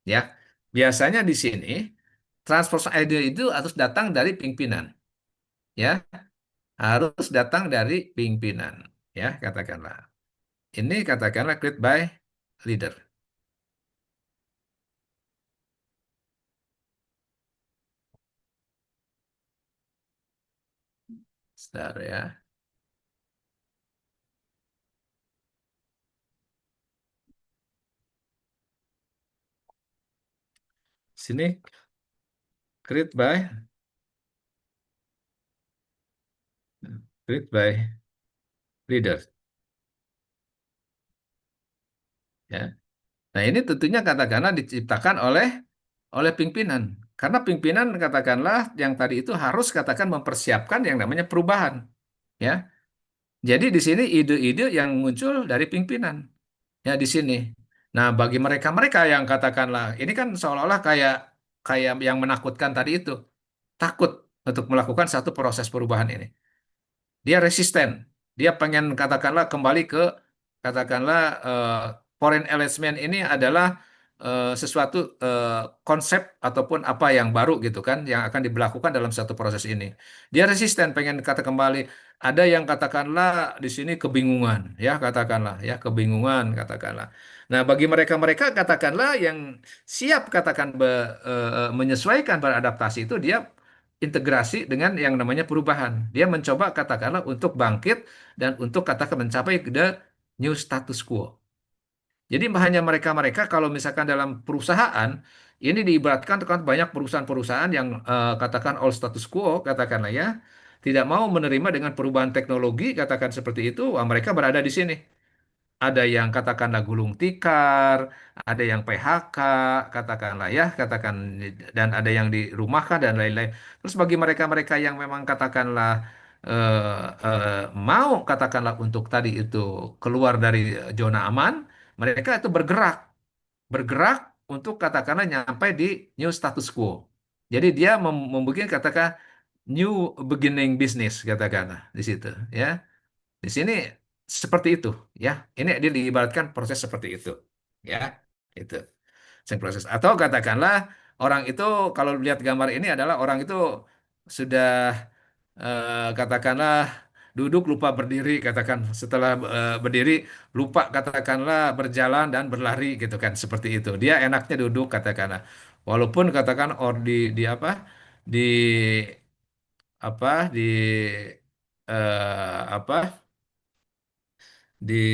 Ya, biasanya di sini transfer ide itu harus datang dari pimpinan. Ya, harus datang dari pimpinan. Ya, katakanlah. Ini katakanlah create by leader. Sebentar ya. Sini create by leader. Ya. Nah, ini tentunya katakanlah diciptakan oleh pimpinan. Karena pimpinan katakanlah yang tadi itu harus katakan mempersiapkan yang namanya perubahan, ya. Jadi di sini ide-ide yang muncul dari pimpinan, ya di sini. Nah, bagi mereka-mereka yang katakanlah ini kan seolah-olah kayak kayak yang menakutkan tadi itu, takut untuk melakukan satu proses perubahan ini. Dia resisten. Dia pengen katakanlah kembali ke katakanlah foreign investment ini adalah sesuatu konsep ataupun apa yang baru gitu kan yang akan diberlakukan dalam satu proses ini. Dia resisten pengen kata kembali. Ada yang katakanlah di sini kebingungan ya katakanlah ya kebingungan katakanlah. Nah, bagi mereka-mereka katakanlah yang siap katakan menyesuaikan beradaptasi itu dia integrasi dengan yang namanya perubahan. Dia mencoba katakanlah untuk bangkit dan untuk katakan mencapai the new status quo. Jadi hanya mereka-mereka kalau misalkan dalam perusahaan ini diibaratkan kan banyak perusahaan-perusahaan yang katakan all status quo katakanlah ya tidak mau menerima dengan perubahan teknologi katakan seperti itu, wah, mereka berada di sini. Ada yang katakanlah gulung tikar, ada yang PHK, katakanlah ya, katakan dan ada yang dirumahkan dan lain-lain. Terus bagi mereka-mereka yang memang katakanlah mau katakanlah untuk tadi itu keluar dari zona aman, mereka itu bergerak untuk katakanlah nyampe di new status quo. Jadi dia membuat katakan new beginning business katakanlah di situ ya. Di sini seperti itu, ya. Ini dia diibaratkan proses seperti itu, ya. Itu proses. Atau katakanlah orang itu kalau lihat gambar ini adalah orang itu sudah katakanlah duduk lupa berdiri, katakan setelah berdiri lupa katakanlah berjalan dan berlari gitu kan seperti itu. Dia enaknya duduk katakanlah. Walaupun katakan di apa di apa di apa di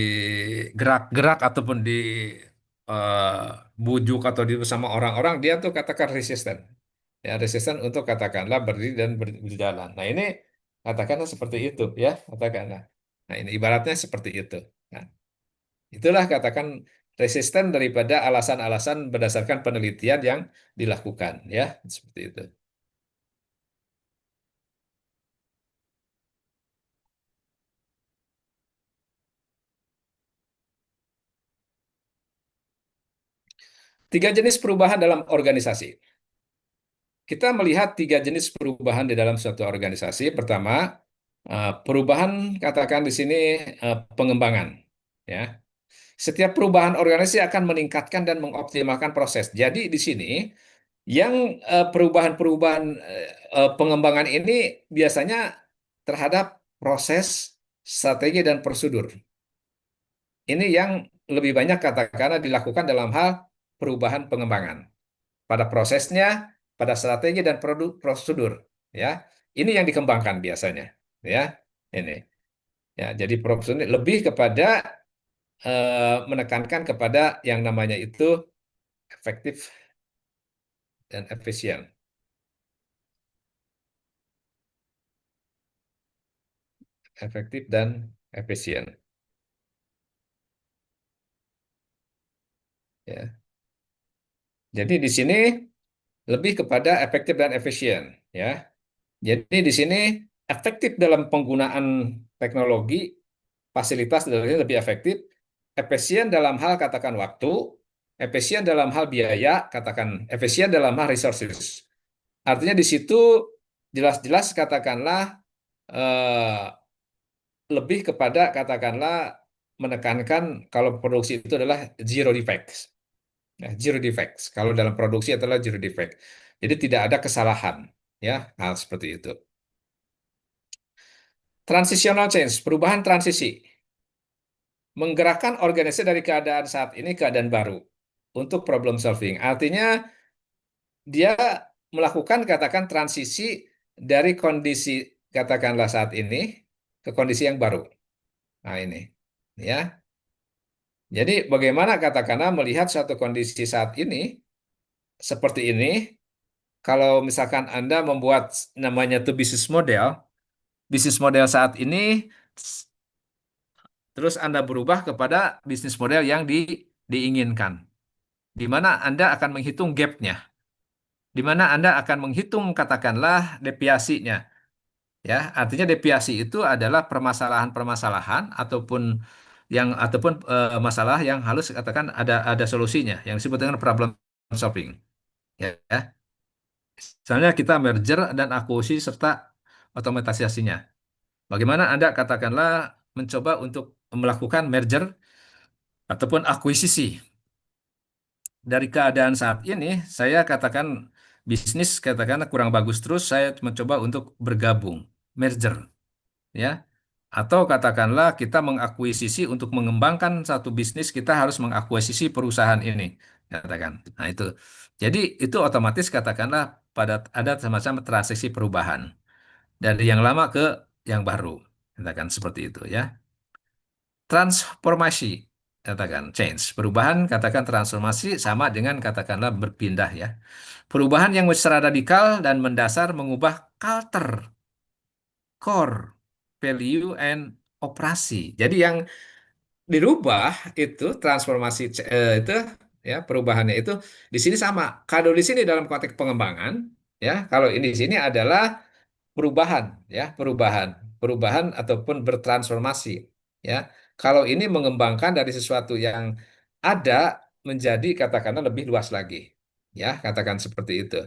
gerak-gerak ataupun di eh, bujuk atau di bersama orang-orang dia tuh katakan resisten ya resisten untuk katakanlah berdiri dan berjalan. Nah ini katakanlah seperti itu ya katakanlah. Nah ini ibaratnya seperti itu. Nah, itulah katakan resisten daripada alasan-alasan berdasarkan penelitian yang dilakukan ya seperti itu. Tiga jenis perubahan dalam organisasi. Kita melihat tiga jenis perubahan di dalam suatu organisasi. Pertama, perubahan katakan di sini pengembangan. Ya, setiap perubahan organisasi akan meningkatkan dan mengoptimalkan proses. Jadi di sini yang perubahan-perubahan pengembangan ini biasanya terhadap proses, strategi dan prosedur. Ini yang lebih banyak katakanlah dilakukan dalam hal perubahan pengembangan pada prosesnya, pada strategi dan produk prosedur, ya. Ini yang dikembangkan biasanya, ya. Ini, ya. Jadi prosedur ini lebih kepada menekankan kepada yang namanya itu efektif dan efisien, efektif dan efisien, ya. Jadi di sini lebih kepada efektif dan efisien, ya. Jadi di sini efektif dalam penggunaan teknologi fasilitas lebih efektif, efisien dalam hal katakan waktu, efisien dalam hal biaya, katakan efisien dalam hal resources. Artinya di situ jelas-jelas katakanlah eh, lebih kepada katakanlah menekankan kalau produksi itu adalah zero defects. Ya, zero defects. Kalau dalam produksi adalah zero defect. Jadi tidak ada kesalahan, ya, hal seperti itu. Transitional change, perubahan transisi. Menggerakkan organisasi dari keadaan saat ini ke keadaan baru untuk problem solving. Artinya dia melakukan katakan transisi dari kondisi katakanlah saat ini ke kondisi yang baru. Nah ini ya. Jadi bagaimana katakanlah melihat suatu kondisi saat ini seperti ini kalau misalkan Anda membuat namanya tuh bisnis model saat ini terus Anda berubah kepada bisnis model yang diinginkan. Di mana Anda akan menghitung gap-nya, di mana Anda akan menghitung katakanlah deviasinya. Ya, artinya deviasi itu adalah permasalahan-permasalahan ataupun masalah yang harus katakan ada solusinya yang disebut dengan problem solving. Ya, ya. Misalnya kita merger dan akuisisi serta otomatisasinya. Bagaimana Anda katakanlah mencoba untuk melakukan merger ataupun akuisisi. Dari keadaan saat ini, saya katakan bisnis katakanlah kurang bagus terus, saya mencoba untuk bergabung, merger, ya. Atau katakanlah kita mengakuisisi untuk mengembangkan satu bisnis, kita harus mengakuisisi perusahaan ini, katakan. Nah, itu. Jadi itu otomatis katakanlah pada ada semacam transaksi perubahan dari yang lama ke yang baru, katakan seperti itu ya. Transformasi, katakan change. Perubahan, katakan transformasi sama dengan katakanlah berpindah ya. Perubahan yang secara radikal dan mendasar mengubah culture, core, value, and operasi. Jadi yang dirubah itu transformasi itu ya perubahannya itu di sini sama. Kalau di sini dalam konteks pengembangan ya, kalau ini di sini adalah perubahan ya, perubahan ataupun bertransformasi ya. Kalau ini mengembangkan dari sesuatu yang ada menjadi katakanlah lebih luas lagi ya, katakan seperti itu.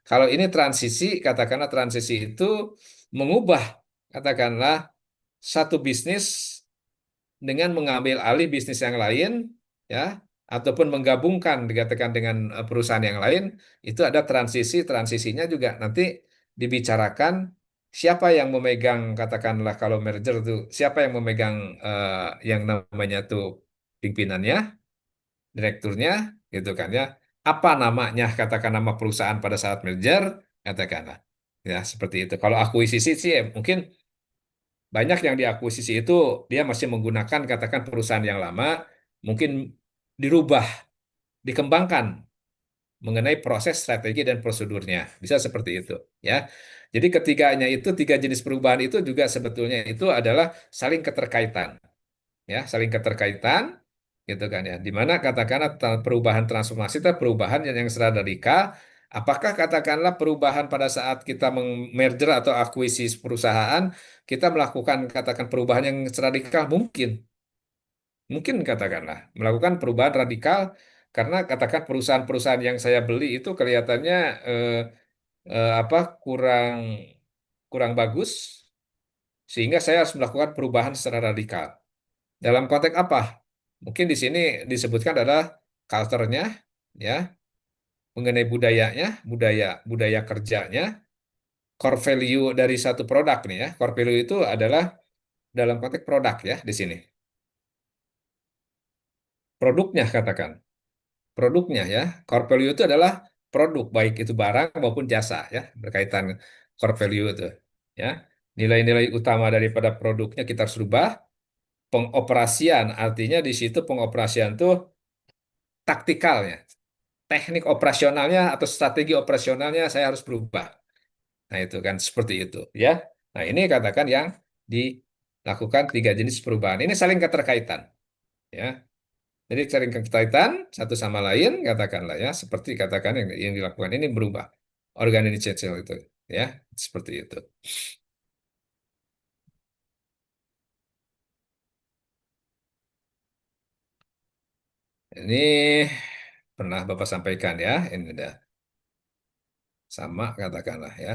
Kalau ini transisi, katakanlah transisi itu mengubah katakanlah satu bisnis dengan mengambil alih bisnis yang lain ya, ataupun menggabungkan dikatakan dengan perusahaan yang lain, itu ada transisinya juga nanti dibicarakan siapa yang memegang katakanlah kalau merger itu siapa yang memegang yang namanya tuh pimpinannya, direkturnya gitu kan ya, apa namanya katakan nama perusahaan pada saat merger katakanlah ya seperti itu. Kalau akuisisi sih ya, mungkin banyak yang diakuisisi itu dia masih menggunakan katakan perusahaan yang lama, mungkin dirubah, dikembangkan mengenai proses, strategi dan prosedurnya. Bisa seperti itu, ya. Jadi ketiganya itu tiga jenis perubahan itu juga sebetulnya itu adalah saling keterkaitan, ya, saling keterkaitan gitu kan ya. Di mana katakanlah perubahan transformasi itu perubahan yang secara radikal. Apakah katakanlah perubahan pada saat kita merger atau akuisisi perusahaan, kita melakukan katakan perubahan yang secara radikal mungkin, mungkin katakanlah melakukan perubahan radikal karena katakan perusahaan-perusahaan yang saya beli itu kelihatannya eh, apa kurang kurang bagus sehingga saya harus melakukan perubahan secara radikal. Dalam konteks apa? Mungkin di sini disebutkan adalah culture-nya, ya, mengenai budayanya, budaya budaya kerjanya, core value dari satu produk nih ya. Core value itu adalah dalam konteks produk ya di sini. Produknya katakan, produknya ya. Core value itu adalah produk baik itu barang maupun jasa ya, berkaitan core value itu ya. Nilai-nilai utama daripada produknya kita harus rubah. Pengoperasian artinya di situ pengoperasian tuh taktikalnya, teknik operasionalnya atau strategi operasionalnya saya harus berubah. Nah, itu kan seperti itu, ya. Nah, ini katakan yang dilakukan tiga jenis perubahan. Ini saling keterkaitan, ya. Jadi saling keterkaitan satu sama lain, katakanlah ya, seperti katakan yang dilakukan ini berubah. Organisasional itu, ya, seperti itu. Ini pernah Bapak sampaikan ya, ini udah sama katakanlah ya.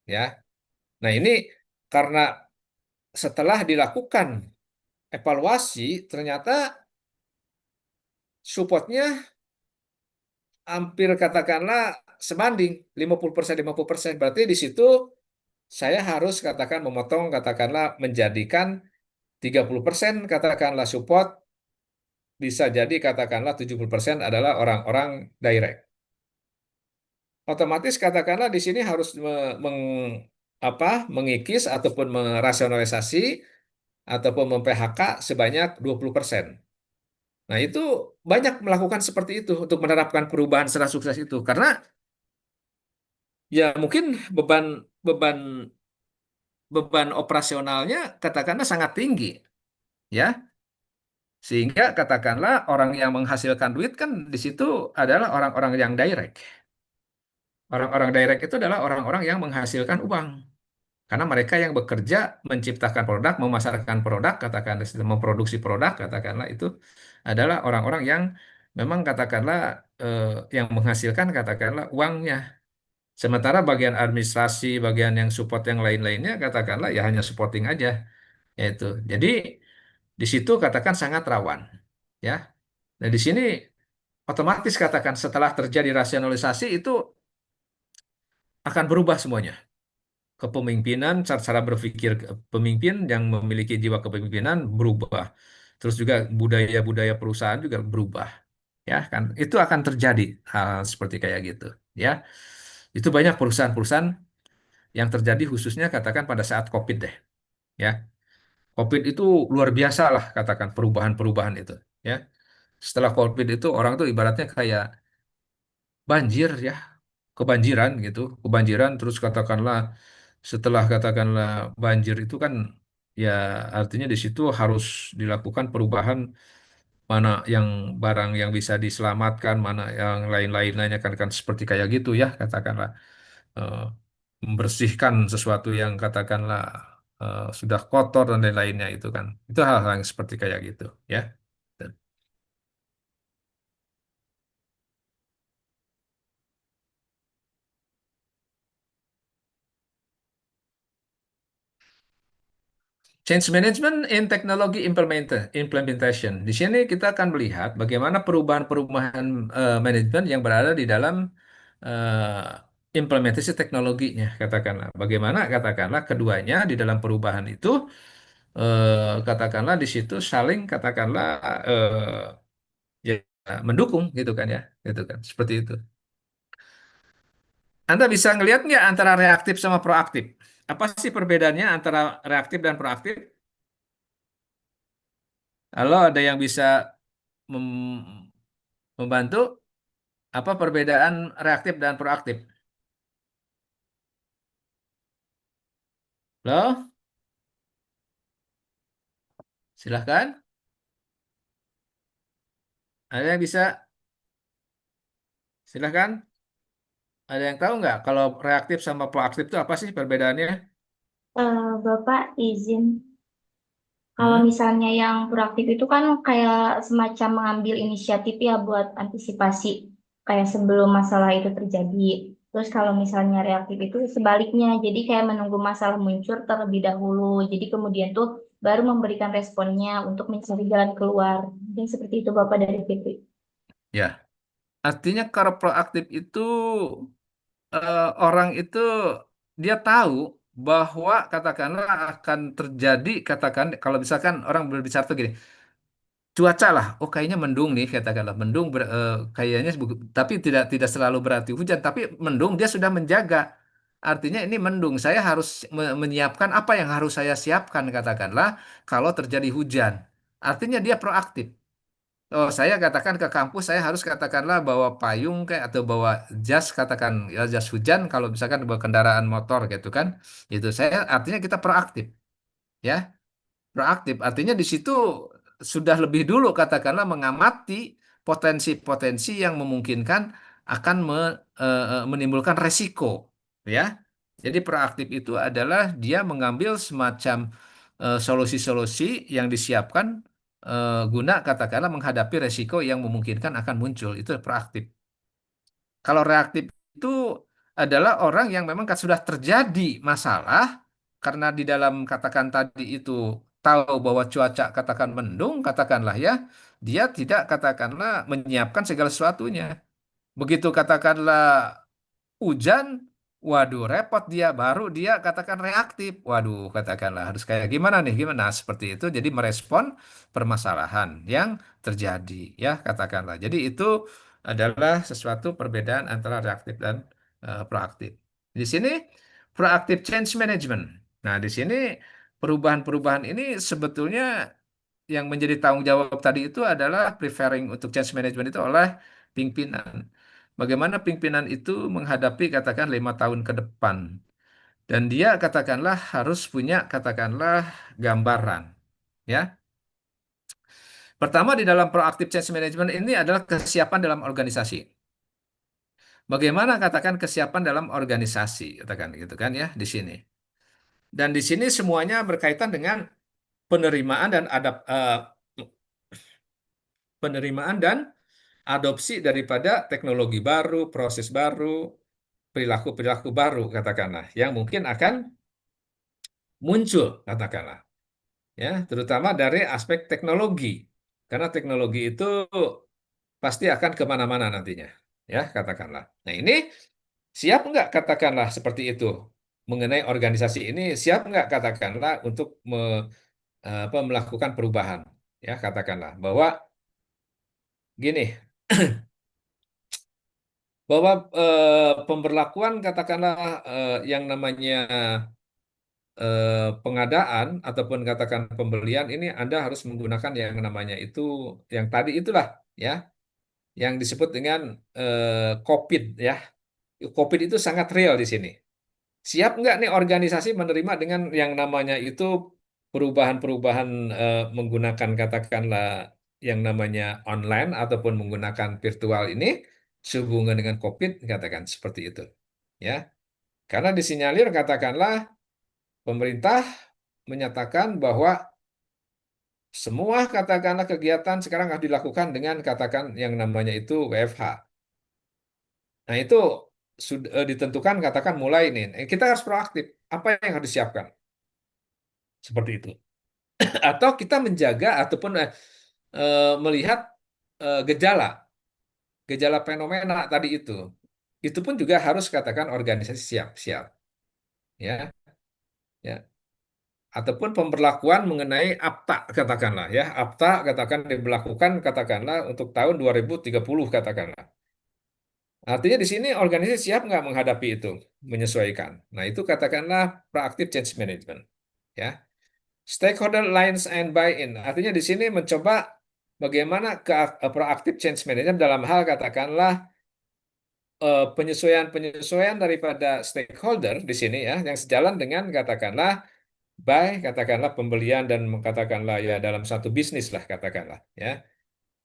ya. Nah, ini karena setelah dilakukan evaluasi ternyata supportnya hampir katakanlah sebanding 50% 50%. Berarti di situ saya harus katakan memotong katakanlah menjadikan 30% katakanlah support, bisa jadi katakanlah 70% adalah orang-orang direct. Otomatis katakanlah di sini harus mengikis ataupun merasionalisasi ataupun mem-PHK sebanyak 20%. Nah, itu banyak melakukan seperti itu untuk menerapkan perubahan secara sukses itu. Karena ya mungkin beban beban beban operasionalnya katakanlah sangat tinggi, ya. Sehingga katakanlah orang yang menghasilkan duit kan di situ adalah orang-orang yang direct. Orang-orang direct itu adalah orang-orang yang menghasilkan uang. Karena mereka yang bekerja menciptakan produk, memasarkan produk, katakanlah memproduksi produk, katakanlah itu adalah orang-orang yang memang katakanlah yang menghasilkan katakanlah uangnya. Sementara bagian administrasi, bagian yang support yang lain-lainnya katakanlah ya hanya supporting aja, yaitu. Jadi di situ katakan sangat rawan, ya. Nah di sini otomatis katakan setelah terjadi rasionalisasi itu akan berubah semuanya. Kepemimpinan, cara berpikir pemimpin yang memiliki jiwa kepemimpinan berubah. Terus juga budaya-budaya perusahaan juga berubah, ya kan? Itu akan terjadi hal seperti kayak gitu, ya. Itu banyak perusahaan-perusahaan yang terjadi khususnya katakan pada saat COVID deh, ya. COVID itu luar biasa lah katakan perubahan-perubahan itu, ya. Setelah COVID itu orang tuh ibaratnya kayak banjir ya, kebanjiran gitu, kebanjiran terus katakanlah setelah katakanlah banjir itu kan ya artinya di situ harus dilakukan perubahan mana yang barang yang bisa diselamatkan, mana yang lain-lainnya kan seperti kayak gitu ya katakanlah eh, membersihkan sesuatu yang katakanlah sudah kotor dan lain-lainnya itu kan. Itu hal-hal yang seperti kayak gitu ya. Change management in technology implementation. Di sini kita akan melihat bagaimana perubahan-perubahan manajemen yang berada di dalam implementasi teknologinya, katakanlah. Bagaimana katakanlah keduanya di dalam perubahan itu katakanlah di situ saling katakanlah ya mendukung gitu kan ya, gitu kan. Seperti itu. Anda bisa ngelihat nggak antara reaktif sama proaktif? Apa sih perbedaannya antara reaktif dan proaktif? Kalau ada yang bisa membantu apa perbedaan reaktif dan proaktif? Loh, silahkan. Ada yang bisa? Silahkan. Ada yang tahu nggak kalau reaktif sama proaktif itu apa sih perbedaannya? Bapak izin, kalau Hmm? misalnya yang proaktif itu kan kayak semacam mengambil inisiatif ya buat antisipasi kayak sebelum masalah itu terjadi. Terus kalau misalnya reaktif itu sebaliknya, jadi kayak menunggu masalah muncul terlebih dahulu. Jadi kemudian tuh baru memberikan responnya untuk mencari jalan keluar. Mungkin seperti itu Bapak dari Fitri. Ya, artinya kalau proaktif itu orang itu dia tahu bahwa katakanlah akan terjadi katakan kalau misalkan orang berbicara tuh gini, cuaca lah, oh kayaknya mendung nih katakanlah mendung kayaknya tapi tidak selalu berarti hujan tapi mendung dia sudah menjaga artinya ini mendung saya harus menyiapkan apa yang harus saya siapkan katakanlah kalau terjadi hujan artinya dia proaktif. Oh, saya katakan ke kampus, saya harus katakanlah bawa payung kayak atau bawa jas, katakan ya jas hujan kalau misalkan bawa kendaraan motor gitu kan. Itu saya artinya kita proaktif, ya. Proaktif artinya di situ sudah lebih dulu katakanlah mengamati potensi-potensi yang memungkinkan akan menimbulkan resiko, ya. Jadi proaktif itu adalah dia mengambil semacam solusi-solusi yang disiapkan guna katakanlah menghadapi resiko yang memungkinkan akan muncul. Itu proaktif. Kalau reaktif itu adalah orang yang memang sudah terjadi masalah karena di dalam katakan tadi itu tahu bahwa cuaca katakan mendung, katakanlah ya, dia tidak katakanlah menyiapkan segala sesuatunya. Begitu katakanlah hujan, waduh repot dia, baru dia katakan reaktif. Waduh, katakanlah harus kayak gimana nih, gimana. Nah, seperti itu jadi merespon permasalahan yang terjadi ya katakanlah. Jadi itu adalah sesuatu perbedaan antara reaktif dan proaktif. Di sini proaktif change management. Nah, di sini perubahan-perubahan ini sebetulnya yang menjadi tanggung jawab tadi itu adalah preferring untuk change management itu oleh pimpinan. Bagaimana pimpinan itu menghadapi katakan 5 tahun ke depan. Dan dia katakanlah harus punya katakanlah gambaran. Ya, pertama di dalam proactive change management ini adalah kesiapan dalam organisasi. Bagaimana katakan kesiapan dalam organisasi, katakan gitu kan ya di sini. Dan di sini semuanya berkaitan dengan penerimaan dan penerimaan dan adopsi daripada teknologi baru, proses baru, perilaku-perilaku baru katakanlah yang mungkin akan muncul katakanlah ya, terutama dari aspek teknologi. Karena teknologi itu pasti akan kemana-mana nantinya, ya katakanlah. Nah ini siap nggak katakanlah seperti itu mengenai organisasi ini siap nggak katakanlah untuk melakukan perubahan, ya katakanlah bahwa gini bahwa pemberlakuan katakanlah yang namanya pengadaan ataupun katakan pembelian ini Anda harus menggunakan yang namanya itu yang tadi itulah ya yang disebut dengan COVID ya. COVID itu sangat real di sini. Siap nggak nih organisasi menerima dengan yang namanya itu perubahan-perubahan menggunakan katakanlah yang namanya online ataupun menggunakan virtual ini sehubungan dengan COVID katakan seperti itu ya. Karena disinyalir katakanlah pemerintah menyatakan bahwa semua katakanlah kegiatan sekarang harus dilakukan dengan katakan yang namanya itu WFH. Nah, itu sudah ditentukan katakan mulai ini. Kita harus proaktif. Apa yang harus disiapkan? Seperti itu. Atau kita menjaga ataupun melihat gejala, gejala fenomena tadi itu. Itu pun juga harus katakan organisasi siap-siap. Ya, ya. Ataupun pemberlakuan mengenai APTA katakanlah ya. APTA katakan diberlakukan katakanlah untuk tahun 2030 katakanlah. Artinya di sini organisasi siap nggak menghadapi itu, menyesuaikan. Nah itu katakanlah proactive change management. Ya, stakeholder lines and buy-in. Artinya di sini mencoba bagaimana proactive change management dalam hal katakanlah penyesuaian-penyesuaian daripada stakeholder di sini ya, yang sejalan dengan katakanlah katakanlah pembelian dan katakanlah ya dalam satu bisnis lah katakanlah ya.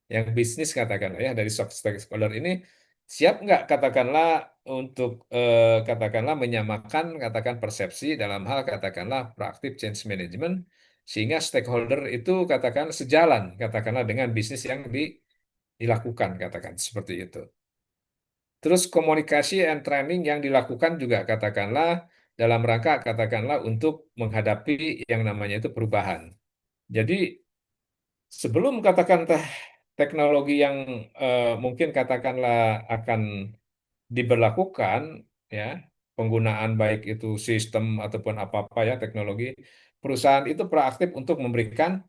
Yang bisnis katakanlah ya dari soft stakeholder ini siap nggak katakanlah untuk katakanlah menyamakan katakan persepsi dalam hal katakanlah proactive change management sehingga stakeholder itu katakan sejalan katakanlah dengan bisnis yang dilakukan katakan seperti itu. Terus komunikasi and training yang dilakukan juga katakanlah dalam rangka katakanlah untuk menghadapi yang namanya itu perubahan. Jadi sebelum katakan teknologi yang mungkin katakanlah akan diberlakukan ya penggunaan baik itu sistem ataupun apa-apa ya teknologi perusahaan itu proaktif untuk memberikan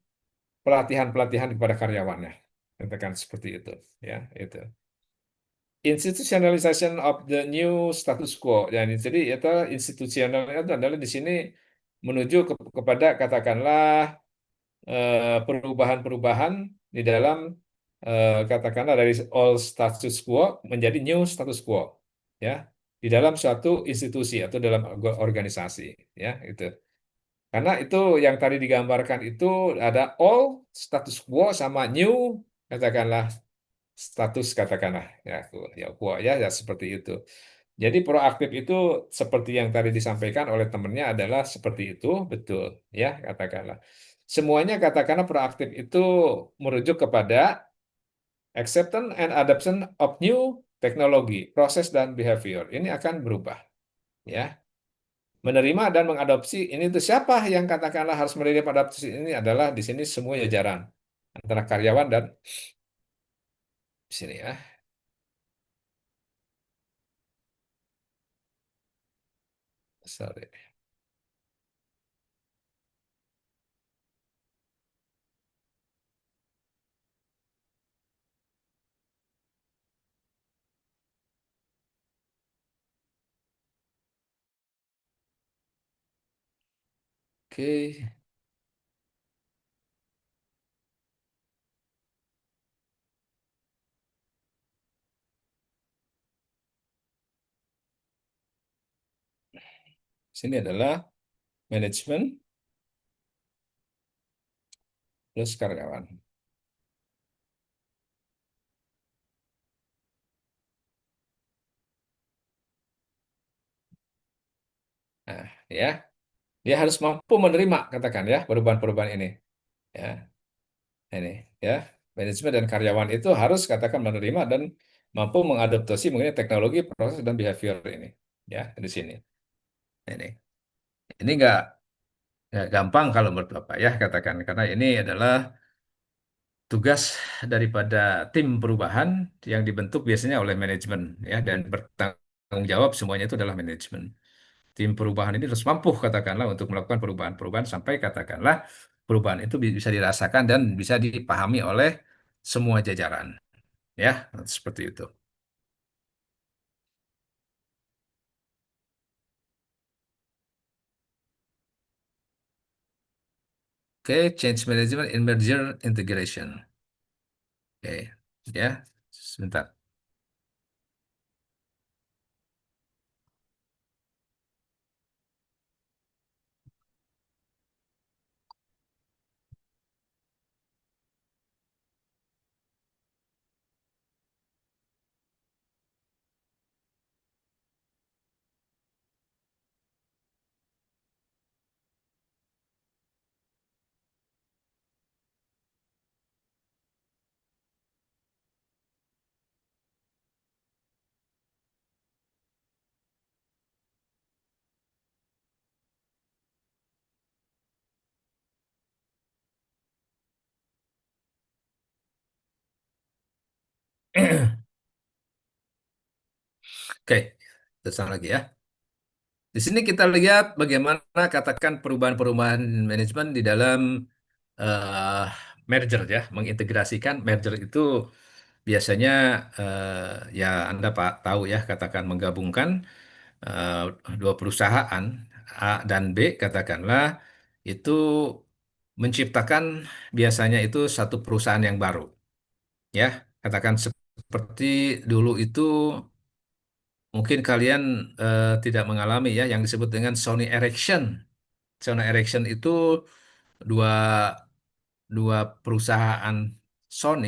pelatihan-pelatihan kepada karyawannya katakan seperti itu ya itu institutionalization of the new status quo jadi itu institusional itu adalah di sini menuju kepada katakanlah perubahan-perubahan di dalam katakanlah dari all status quo menjadi new status quo ya di dalam suatu institusi atau dalam organisasi ya itu karena itu yang tadi digambarkan itu ada all status quo sama new katakanlah status katakanlah ya quo ya, ya seperti itu jadi proaktif itu seperti yang tadi disampaikan oleh temannya adalah seperti itu betul ya katakanlah semuanya katakanlah proaktif itu merujuk kepada acceptance and adoption of new teknologi, proses dan behavior ini akan berubah, ya. Menerima dan mengadopsi ini itu siapa yang katakanlah harus menerima adopsi ini adalah di sini semua jajaran antara karyawan dan di sini ya. Sorry. Oke, sini adalah manajemen plus karyawan. Nah, ya, dia harus mampu menerima katakan ya perubahan-perubahan ini. Ya, ini ya. Manajemen dan karyawan itu harus katakan menerima dan mampu mengadaptasi mengenai teknologi, proses dan behavior ini. Ya, di sini. Ini. Ini nggak gampang kalau menurut Bapak ya katakan karena ini adalah tugas daripada tim perubahan yang dibentuk biasanya oleh manajemen ya dan bertanggung jawab semuanya itu adalah manajemen. Tim perubahan ini harus mampu katakanlah untuk melakukan perubahan-perubahan sampai katakanlah perubahan itu bisa dirasakan dan bisa dipahami oleh semua jajaran ya seperti itu. Oke, change management in merger integration. Oke, ya sebentar. Oke, terus lagi ya. Di sini kita lihat bagaimana katakan perubahan-perubahan manajemen di dalam eh, merger ya, mengintegrasikan merger itu biasanya ya Anda Pak tahu ya katakan menggabungkan eh, dua perusahaan A dan B katakanlah itu menciptakan biasanya itu satu perusahaan yang baru ya katakan seperti dulu itu mungkin kalian tidak mengalami ya yang disebut dengan Sony Ericsson. Sony Ericsson itu dua dua perusahaan Sony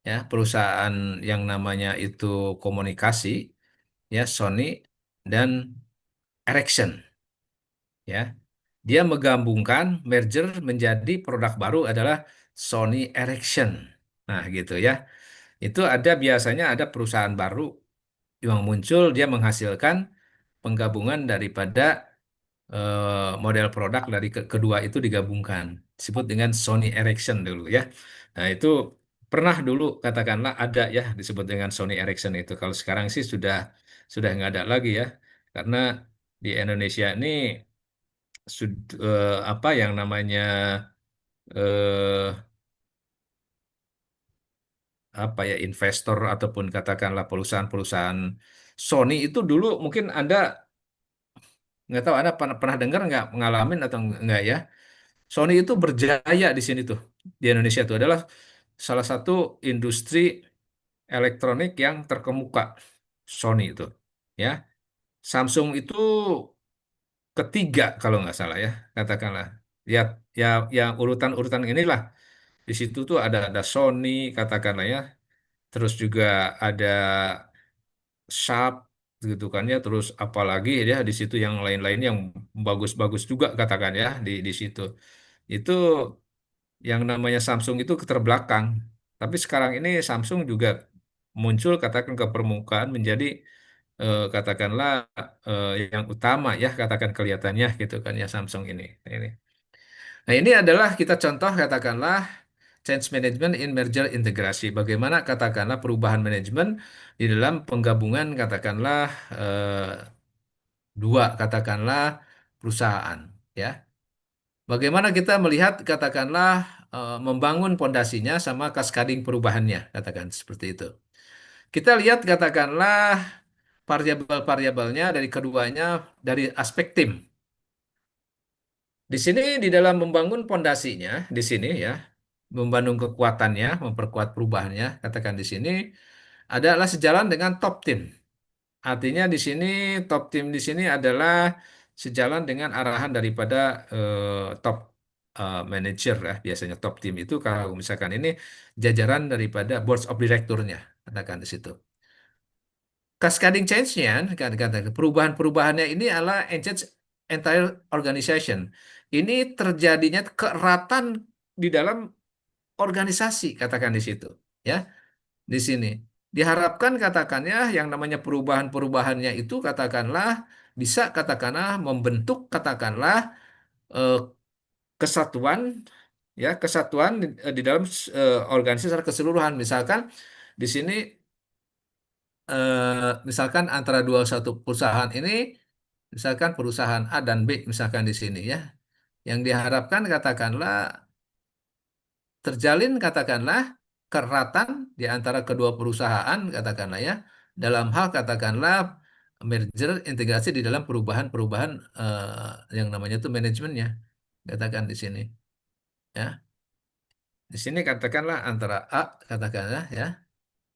ya perusahaan yang namanya itu komunikasi ya Sony dan Ericsson ya dia menggabungkan merger menjadi produk baru adalah Sony Ericsson nah gitu ya itu ada biasanya ada perusahaan baru yang muncul dia menghasilkan penggabungan daripada model produk dari kedua itu digabungkan disebut dengan Sony Ericsson dulu ya nah itu pernah dulu katakanlah ada ya disebut dengan Sony Ericsson itu kalau sekarang sih sudah nggak ada lagi ya karena di Indonesia ini apa yang namanya eh, apa ya investor ataupun katakanlah perusahaan-perusahaan Sony itu dulu mungkin Anda nggak tahu Anda pernah dengar nggak ngalamin atau nggak ya Sony itu berjaya di sini tuh di Indonesia itu adalah salah satu industri elektronik yang terkemuka Sony itu ya Samsung itu ketiga kalau nggak salah ya katakanlah ya ya yang urutan-urutan inilah di situ tuh ada Sony katakanlah ya terus juga ada Sharp gitu kan ya terus apalagi ya di situ yang lain-lain yang bagus-bagus juga katakan ya di situ itu yang namanya Samsung itu keterbelakang. Tapi sekarang ini Samsung juga muncul katakan ke permukaan menjadi katakanlah yang utama ya katakan kelihatannya gitu kan ya Samsung ini. Ini. Nah, ini adalah kita contoh katakanlah change management in merger integrasi. Bagaimana katakanlah perubahan manajemen di dalam penggabungan katakanlah dua katakanlah perusahaan ya. Bagaimana kita melihat katakanlah membangun pondasinya sama cascading perubahannya katakan seperti itu. Kita lihat katakanlah variabel-variabelnya dari keduanya dari aspek tim. Di sini di dalam membangun pondasinya di sini ya, membangun kekuatannya, memperkuat perubahannya, katakan di sini adalah sejalan dengan top team. Artinya di sini top team di sini adalah sejalan dengan arahan daripada top manager ya. Biasanya top team itu kalau misalkan ini jajaran daripada board of directornya, katakan di situ. Cascading change-nya, kata perubahan-perubahannya ini adalah engage entire organization. Ini terjadinya keeratan di dalam organisasi, katakan di situ. Ya, di sini. Diharapkan katakannya yang namanya perubahan-perubahannya itu katakanlah bisa katakanlah membentuk katakanlah eh, kesatuan ya kesatuan di dalam organisasi secara keseluruhan. Misalkan di sini misalkan antara dua satu perusahaan ini misalkan perusahaan A dan B misalkan di sini ya yang diharapkan katakanlah terjalin katakanlah keratan di antara kedua perusahaan katakanlah ya dalam hal katakanlah merger integrasi di dalam perubahan-perubahan yang namanya itu manajemennya katakan di sini ya di sini katakanlah antara A katakanlah ya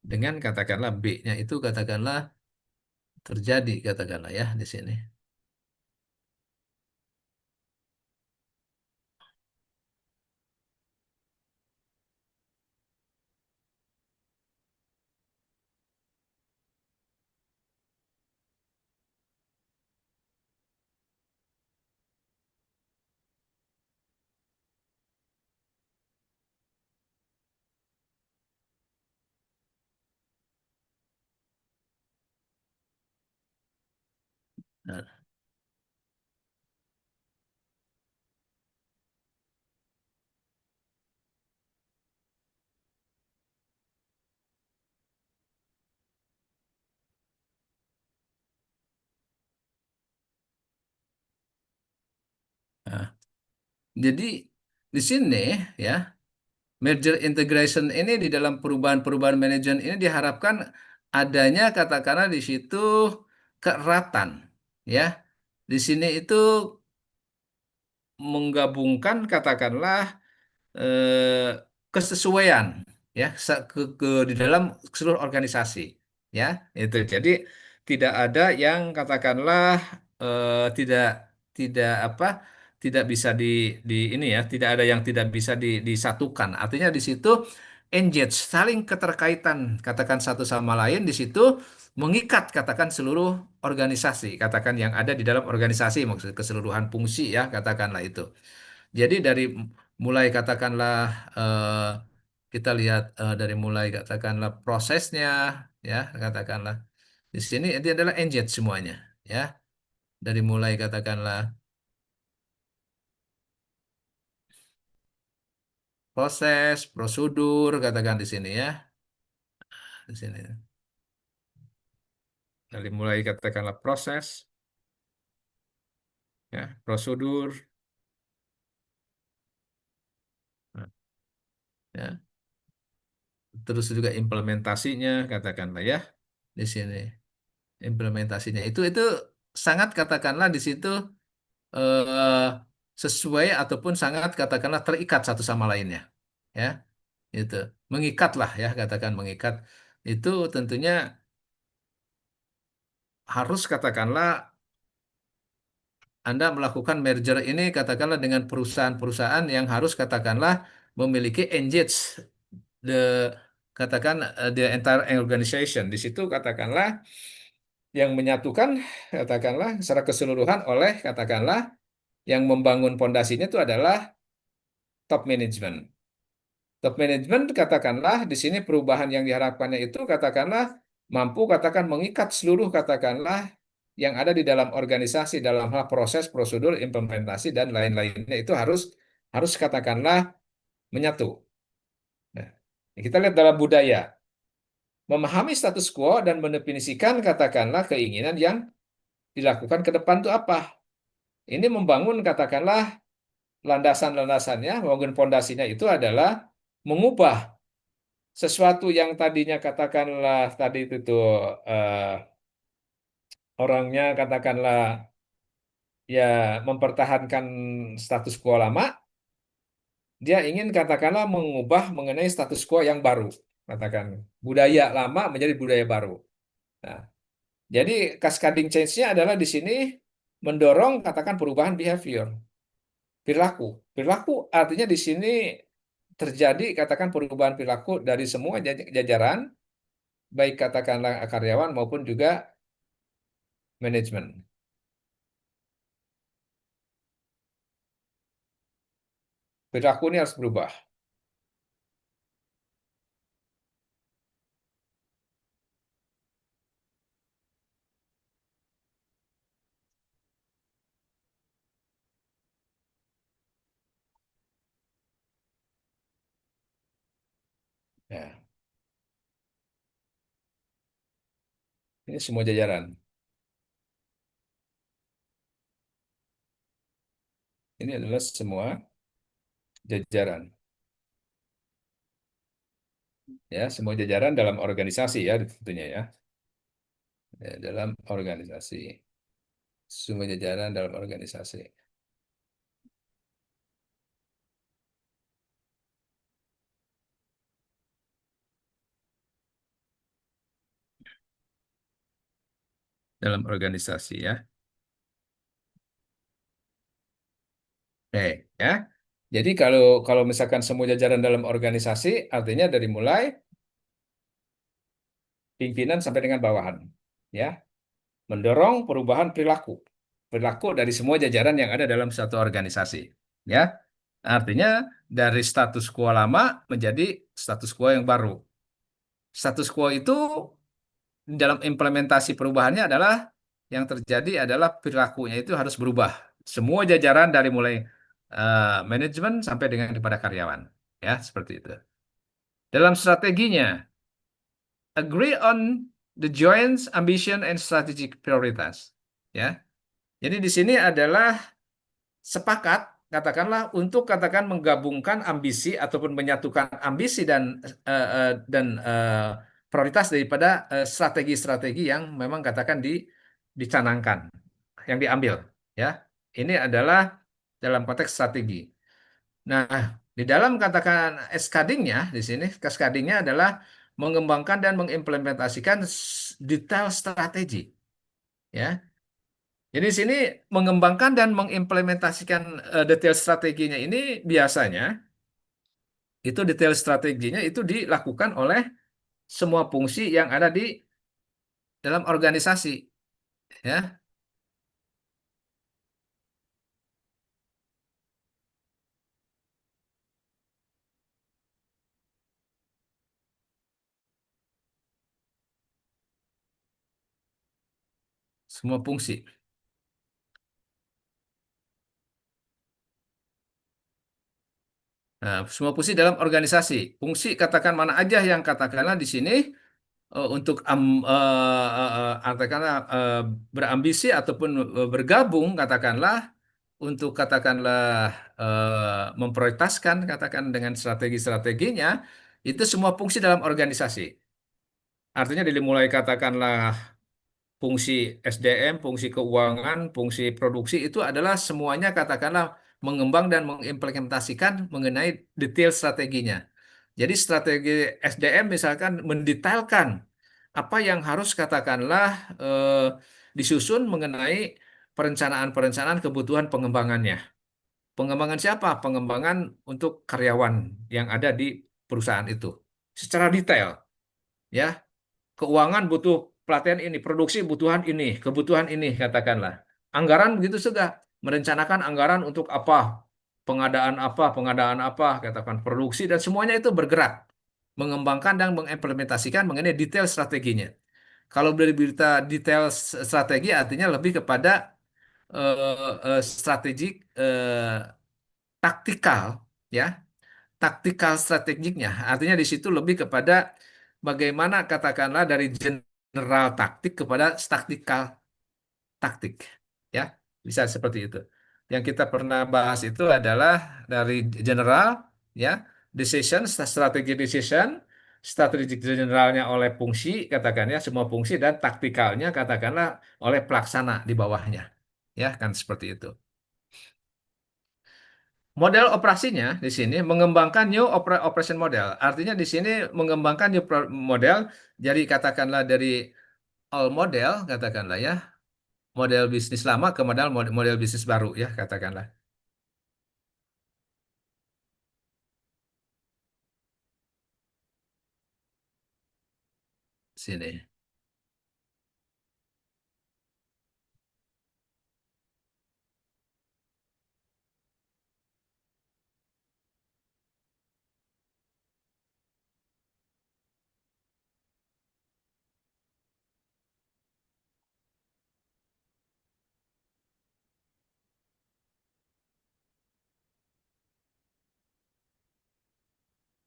dengan katakanlah B-nya itu katakanlah terjadi katakanlah ya di sini. Nah, nah, jadi di sini ya merger integration ini di dalam perubahan-perubahan manajemen ini diharapkan adanya katakanlah di situ keeratan ya. Di sini itu menggabungkan katakanlah eh, kesesuaian ya di dalam seluruh organisasi ya itu jadi tidak ada yang katakanlah tidak tidak apa tidak bisa di ini ya tidak ada yang tidak bisa disatukan artinya di situ engage saling keterkaitan katakan satu sama lain di situ mengikat katakan seluruh organisasi katakan yang ada di dalam organisasi maksud keseluruhan fungsi ya katakanlah itu jadi dari mulai katakanlah kita lihat dari mulai katakanlah prosesnya ya katakanlah di sini ini adalah engine semuanya ya dari mulai katakanlah proses prosedur katakan di sini ya di sini dari mulai katakanlah proses ya prosedur nah, ya terus juga implementasinya katakanlah ya di sini implementasinya itu sangat katakanlah di situ eh, sesuai ataupun sangat katakanlah terikat satu sama lainnya ya itu mengikat lah ya katakan mengikat itu tentunya harus katakanlah Anda melakukan merger ini katakanlah dengan perusahaan-perusahaan yang harus katakanlah memiliki engage the katakan the entire organization di situ katakanlah yang menyatukan katakanlah secara keseluruhan oleh katakanlah yang membangun pondasinya itu adalah top management Top management katakanlah di sini perubahan yang diharapkannya itu katakanlah mampu katakan mengikat seluruh katakanlah yang ada di dalam organisasi dalam hal proses, prosedur, implementasi dan lain-lainnya itu harus harus katakanlah menyatu. Nah, kita lihat dalam budaya, memahami status quo dan mendefinisikan katakanlah keinginan yang dilakukan ke depan itu apa. Ini membangun katakanlah landasan-landasannya, membangun fondasinya itu adalah mengubah sesuatu yang tadinya katakanlah tadi itu tuh eh, orangnya katakanlah ya mempertahankan status quo lama, dia ingin katakanlah mengubah mengenai status quo yang baru, katakan budaya lama menjadi budaya baru. Nah, jadi cascading change-nya adalah di sini mendorong katakan perubahan behavior, perilaku. Perilaku artinya di sini terjadi katakan perubahan perilaku dari semua jajaran, baik katakanlah karyawan maupun juga manajemen. Perilaku ini harus berubah. Ya, ini semua jajaran. Ini adalah semua jajaran. Ya, semua jajaran dalam organisasi ya tentunya ya. Ya, dalam organisasi. Semua jajaran dalam organisasi. Dalam organisasi ya. Oke, ya. Jadi kalau kalau misalkan semua jajaran dalam organisasi artinya dari mulai pimpinan sampai dengan bawahan. Ya, mendorong perubahan perilaku. Perilaku dari semua jajaran yang ada dalam satu organisasi. Ya, artinya dari status quo lama menjadi status quo yang baru. Status quo itu dalam implementasi perubahannya adalah yang terjadi adalah perilakunya itu harus berubah. Semua jajaran dari mulai manajemen sampai dengan kepada karyawan. Ya, seperti itu. Dalam strateginya, agree on the joint ambition and strategic prioritas. Ya. Jadi di sini adalah sepakat katakanlah untuk katakan menggabungkan ambisi ataupun menyatukan ambisi dan prioritas daripada strategi-strategi yang memang katakan dicanangkan yang diambil ya. Ini adalah dalam konteks strategi. Nah, di dalam katakan escading-nya di sini cascading-nya adalah mengembangkan dan mengimplementasikan detail strategi ya. Jadi di sini mengembangkan dan mengimplementasikan detail strateginya ini biasanya itu detail strateginya itu dilakukan oleh semua fungsi yang ada di dalam organisasi ya, semua fungsi. Nah, semua fungsi dalam organisasi. Fungsi katakan mana aja yang katakanlah di sini untuk katakanlah berambisi ataupun bergabung katakanlah untuk katakanlah memprioritaskan katakan dengan strategi-strateginya itu semua fungsi dalam organisasi. Artinya dari mulai katakanlah fungsi SDM, fungsi keuangan, fungsi produksi itu adalah semuanya katakanlah mengembang dan mengimplementasikan mengenai detail strateginya. Jadi strategi SDM misalkan mendetailkan apa yang harus katakanlah disusun mengenai perencanaan-perencanaan kebutuhan pengembangannya. Pengembangan siapa? Pengembangan untuk karyawan yang ada di perusahaan itu. Secara detail, ya. Keuangan butuh pelatihan ini, produksi kebutuhan ini katakanlah. Anggaran begitu juga, merencanakan anggaran untuk apa? pengadaan apa, katakan produksi dan semuanya itu bergerak, mengembangkan dan mengimplementasikan mengenai detail strateginya. Kalau dari berita detail strategi artinya lebih kepada strategik taktikal, ya, taktikal strategiknya. Artinya di situ lebih kepada bagaimana katakanlah dari general taktik kepada taktikal taktik, ya, bisa seperti itu. Yang kita pernah bahas itu adalah dari general, ya, decision, strategi decision, strategi generalnya oleh fungsi, katakan ya, semua fungsi, dan taktikalnya katakanlah oleh pelaksana di bawahnya, ya, kan seperti itu. Model operasinya di sini mengembangkan new operation model. Artinya di sini mengembangkan new model, jadi katakanlah dari old model, katakanlah ya, model bisnis lama ke model bisnis baru, ya, katakanlah sini.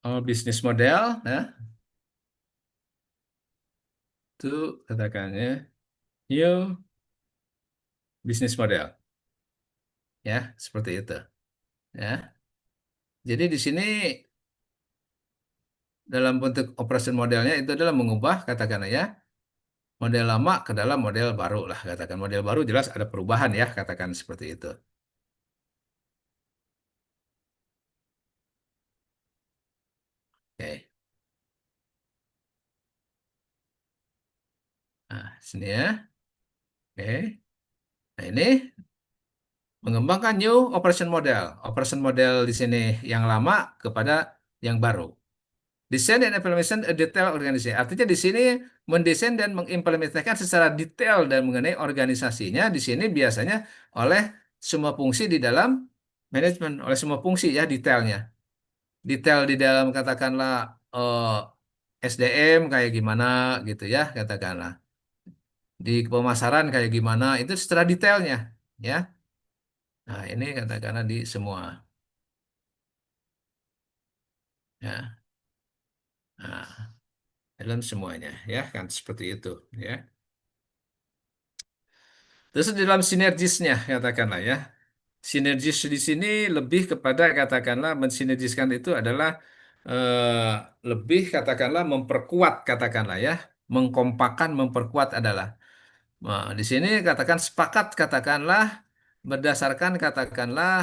Oh, bisnis model, ya, itu katakannya new bisnis model, ya, seperti itu, ya. Jadi di sini dalam bentuk operation modelnya itu adalah mengubah katakanlah ya model lama ke dalam model baru lah, katakan model baru jelas ada perubahan, ya, katakan seperti itu. Oke. Nah, sini ya. Oke. Nah, ini mengembangkan new operation model. Operation model di sini yang lama kepada yang baru. Design and implementation a detail organisasi. Artinya di sini mendesain dan mengimplementasikan secara detail dan mengenai organisasinya di sini biasanya oleh semua fungsi di dalam manajemen, oleh semua fungsi, ya, detailnya. Detail di dalam katakanlah SDM kayak gimana gitu, ya, katakanlah. Di pemasaran kayak gimana itu secara detailnya, ya. Nah, ini katakanlah di semua, ya. Nah, dalam semuanya, ya, kan seperti itu, ya. Terus di dalam sinergisnya katakanlah ya. Sinergis di sini lebih kepada katakanlah mensinergiskan itu adalah lebih katakanlah memperkuat, katakanlah ya. Mengkompakan, memperkuat adalah. Nah, di sini katakan sepakat katakanlah berdasarkan katakanlah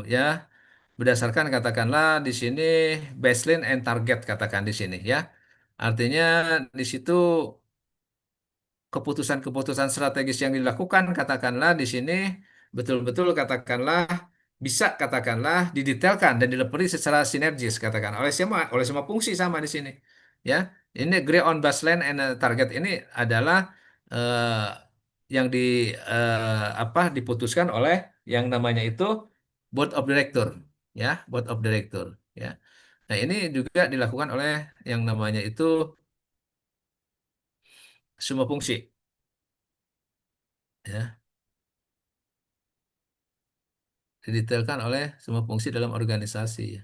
ya, berdasarkan katakanlah di sini baseline and target, katakan di sini, ya. Artinya di situ keputusan-keputusan strategis yang dilakukan katakanlah di sini betul-betul katakanlah bisa katakanlah didetailkan dan dileburi secara sinergis, katakan oleh semua fungsi sama di sini, ya. Ini agree on baseline and target ini adalah eh, yang diputuskan oleh yang namanya itu board of director, ya, board of director, ya. Nah, ini juga dilakukan oleh yang namanya itu semua fungsi, ya, didetailkan oleh semua fungsi dalam organisasi, ya.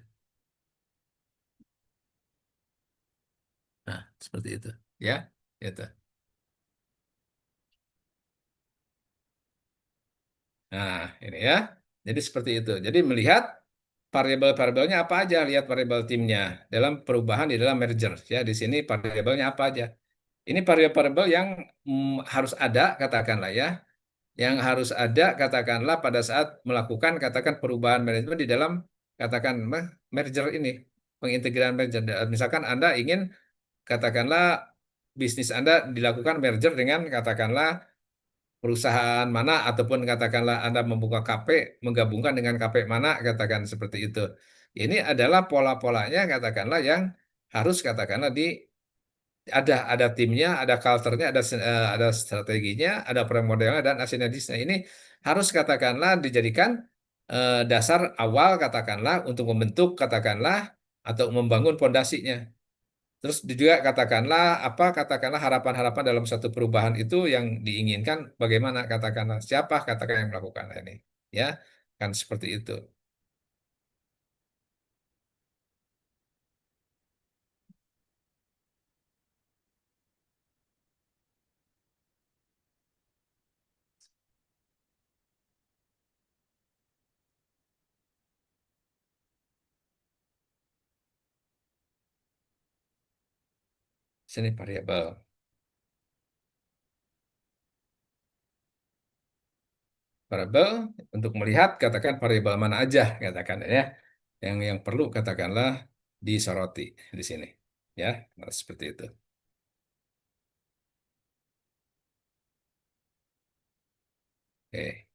Nah, seperti itu, ya, itu. Nah, ini ya. Jadi seperti itu. Jadi melihat variabel-variabelnya apa aja, lihat variabel timnya dalam perubahan di dalam merger, ya. Di sini variabelnya apa aja. Ini variabel-variabel yang harus ada, katakanlah ya, yang harus ada katakanlah pada saat melakukan katakan perubahan manajemen di dalam katakan merger ini, pengintegraan merger. Misalkan Anda ingin katakanlah bisnis Anda dilakukan merger dengan katakanlah perusahaan mana ataupun katakanlah Anda membuka KP menggabungkan dengan KP mana, katakan seperti itu. Ini adalah pola-polanya katakanlah yang harus katakanlah ada timnya, ada culture-nya, ada strateginya, ada modelnya dan sinergisnya. Ini harus katakanlah dijadikan dasar awal katakanlah untuk membentuk katakanlah atau membangun pondasinya. Terus juga katakanlah apa katakanlah harapan-harapan dalam satu perubahan itu yang diinginkan bagaimana katakanlah siapa katakan yang melakukan ini ya kan seperti itu. Sini variabel. Variabel untuk melihat katakan variabel mana aja katakan ya yang perlu katakanlah disoroti di sini ya. Nah, seperti itu. Oke.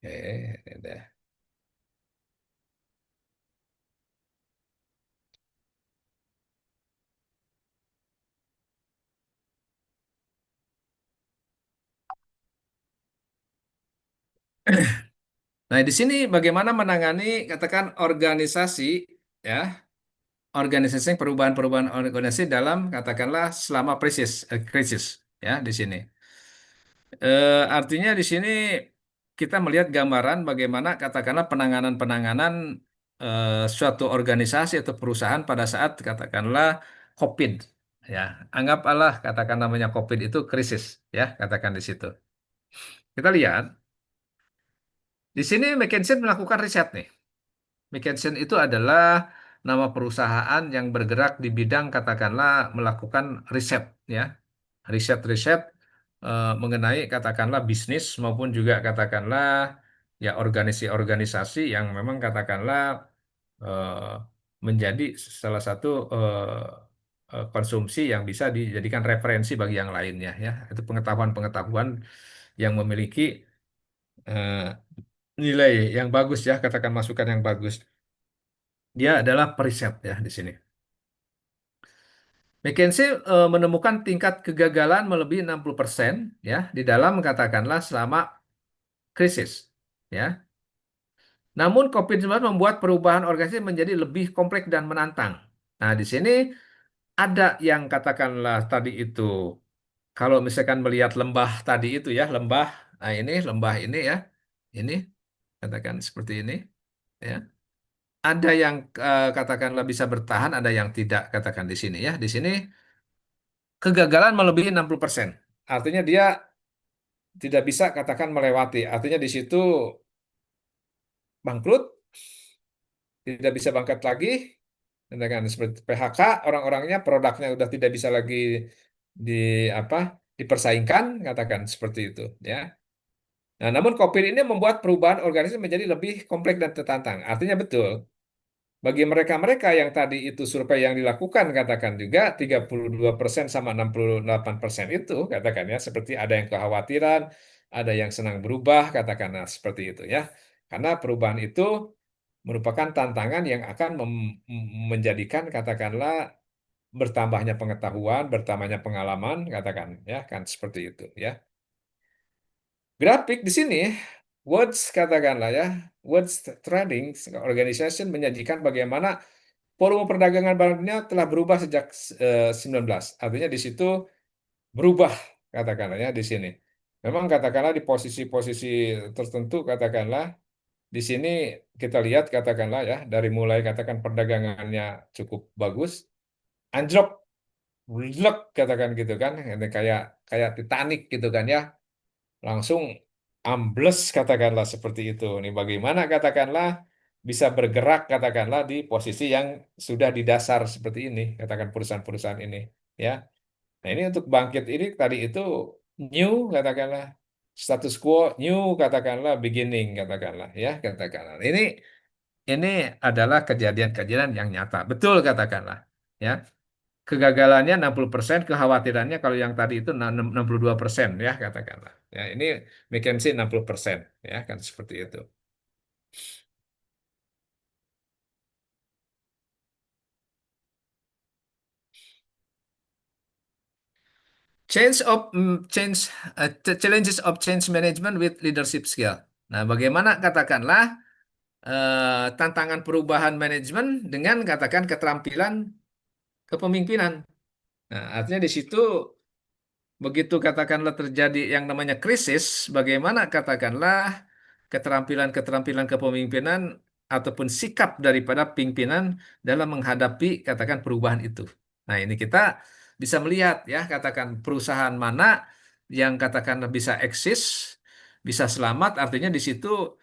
Oke, ini udah. Nah, di sini bagaimana menangani katakan organisasi ya, organisasi perubahan-perubahan organisasi dalam katakanlah selama krisis ya di sini. Artinya di sini kita melihat gambaran bagaimana katakanlah penanganan-penanganan suatu organisasi atau perusahaan pada saat katakanlah COVID ya. Anggaplah katakan namanya COVID itu krisis ya, katakan di situ. Kita lihat di sini McKinsey melakukan riset nih. McKinsey itu adalah nama perusahaan yang bergerak di bidang katakanlah melakukan riset ya, riset-riset mengenai katakanlah bisnis maupun juga katakanlah ya organisasi-organisasi yang memang katakanlah eh, menjadi salah satu konsumsi yang bisa dijadikan referensi bagi yang lainnya ya. Itu pengetahuan-pengetahuan yang memiliki eh, nilai yang bagus ya, katakan masukan yang bagus. Dia adalah periset ya di sini. McKinsey menemukan tingkat kegagalan melebihi 60% ya di dalam katakanlah selama krisis ya. Namun COVID-19 membuat perubahan organisasi menjadi lebih kompleks dan menantang. Nah, di sini ada yang katakanlah tadi itu kalau misalkan melihat lembah tadi itu ya, lembah nah ini lembah ini ya. Ini katakan seperti ini ya. Ada yang katakanlah bisa bertahan, ada yang tidak katakan di sini ya. Di sini kegagalan melebihi 60%. Artinya dia tidak bisa katakan melewati. Artinya di situ bangkrut, tidak bisa bangkit lagi, dengan seperti PHK, orang-orangnya produknya udah tidak bisa lagi di apa dipersaingkan, katakan seperti itu, ya. Nah, namun COVID ini membuat perubahan organisasi menjadi lebih kompleks dan tertantang. Artinya betul, bagi mereka-mereka yang tadi itu survei yang dilakukan, katakan juga 32% sama 68% itu, katakan ya, seperti ada yang kekhawatiran, ada yang senang berubah, katakan nah, seperti itu ya. Karena perubahan itu merupakan tantangan yang akan menjadikan katakanlah bertambahnya pengetahuan, bertambahnya pengalaman, katakan ya kan seperti itu ya. Grafik di sini Words katakanlah ya, Words Trading Organization menyajikan bagaimana volume perdagangan barang dunia telah berubah sejak 19. Artinya di situ berubah katakanlah ya di sini. Memang katakanlah di posisi-posisi tertentu katakanlah di sini kita lihat katakanlah ya dari mulai katakan perdagangannya cukup bagus, anjlok, blek katakan gitu kan, ini kayak kayak Titanic gitu kan ya, langsung ambles katakanlah seperti itu. Nih bagaimana katakanlah bisa bergerak katakanlah di posisi yang sudah di dasar seperti ini, katakan perusahaan-perusahaan ini ya. Nah, ini untuk bangkit ini tadi itu new katakanlah status quo, new katakanlah beginning katakanlah ya katakanlah. Ini adalah kejadian-kejadian yang nyata. Betul katakanlah. Ya. Kegagalannya 60%, kekhawatirannya kalau yang tadi itu 62% ya katakanlah. Ya, ini McKinsey 60% ya kan seperti itu. challenges of change management with leadership skill. Nah, bagaimana katakanlah tantangan perubahan manajemen dengan katakan keterampilan kepemimpinan. Nah, artinya di situ begitu katakanlah terjadi yang namanya krisis, bagaimana katakanlah keterampilan-keterampilan kepemimpinan ataupun sikap daripada pimpinan dalam menghadapi katakan perubahan itu. Nah, ini kita bisa melihat ya katakan perusahaan mana yang katakan bisa eksis, bisa selamat, artinya di situ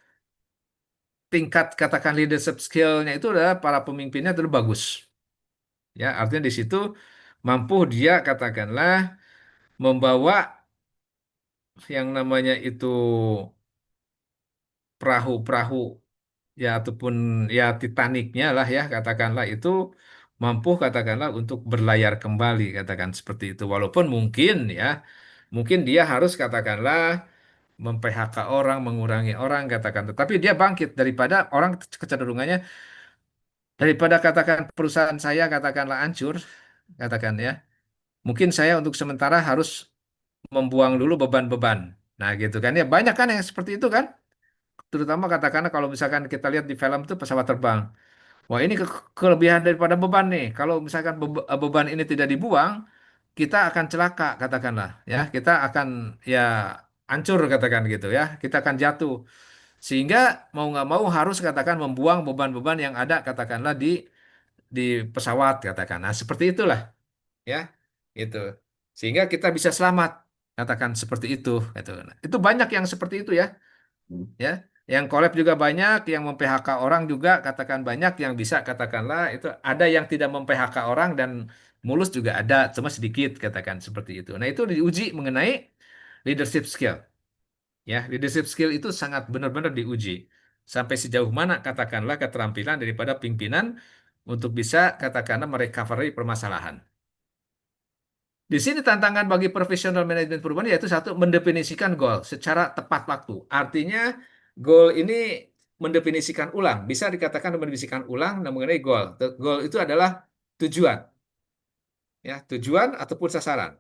tingkat katakan leadership skill-nya itu adalah para pemimpinnya itu bagus. Ya, artinya di situ mampu dia katakanlah membawa yang namanya itu perahu-perahu ya ataupun ya Titanicnya lah ya katakanlah itu mampu katakanlah untuk berlayar kembali katakan seperti itu walaupun mungkin dia harus katakanlah mem-PHK orang mengurangi orang katakan tetapi dia bangkit daripada orang kecenderungannya daripada katakan perusahaan saya katakanlah hancur katakan ya mungkin saya untuk sementara harus membuang dulu beban-beban nah gitu kan ya banyak kan yang seperti itu kan terutama katakanlah kalau misalkan kita lihat di film itu pesawat terbang. Wah ini kelebihan daripada beban nih. Kalau misalkan beban ini tidak dibuang, kita akan celaka katakanlah ya. Kita akan ya hancur katakan gitu ya. Kita akan jatuh. Sehingga mau nggak mau harus katakan membuang beban-beban yang ada katakanlah di pesawat katakan. Nah seperti itulah ya. Itu. Sehingga kita bisa selamat katakan seperti itu. Gitu. Nah, itu banyak yang seperti itu ya ya yang collab juga banyak yang mem-PHK orang juga katakan banyak yang bisa katakanlah itu ada yang tidak mem-PHK orang dan mulus juga ada cuma sedikit katakan seperti itu nah itu diuji mengenai leadership skill ya leadership skill itu sangat benar-benar diuji sampai sejauh mana katakanlah keterampilan daripada pimpinan untuk bisa katakanlah merecovery permasalahan. Di sini tantangan bagi profesional manajemen perubahan yaitu satu mendefinisikan goal secara tepat waktu. Artinya goal ini mendefinisikan ulang, bisa dikatakan mendefinisikan ulang mengenai goal. Goal itu adalah tujuan, ya tujuan ataupun sasaran.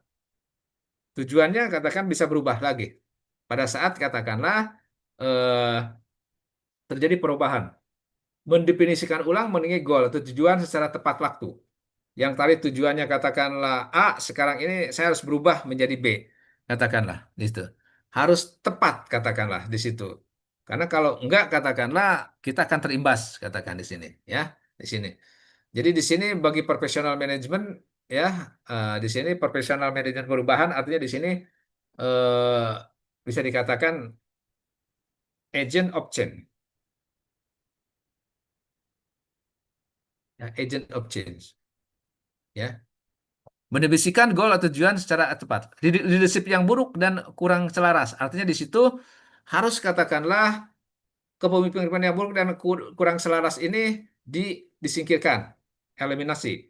Tujuannya katakan bisa berubah lagi pada saat katakanlah eh, terjadi perubahan. Mendefinisikan ulang mengenai goal atau tujuan secara tepat waktu. Yang tadi tujuannya katakanlah A, sekarang ini saya harus berubah menjadi B. Katakanlah di situ. Harus tepat katakanlah di situ. Karena kalau enggak katakanlah kita akan terimbas katakan di sini ya, di sini. Jadi di sini bagi profesional manajemen ya di sini profesional manajemen perubahan artinya di sini eh, bisa dikatakan agent of change ya, agent of change ya. Mendefinisikan goal atau tujuan secara tepat. Leadership yang buruk dan kurang selaras. Artinya di situ harus katakanlah kepemimpinan yang buruk dan kurang selaras ini disingkirkan. Eliminasi.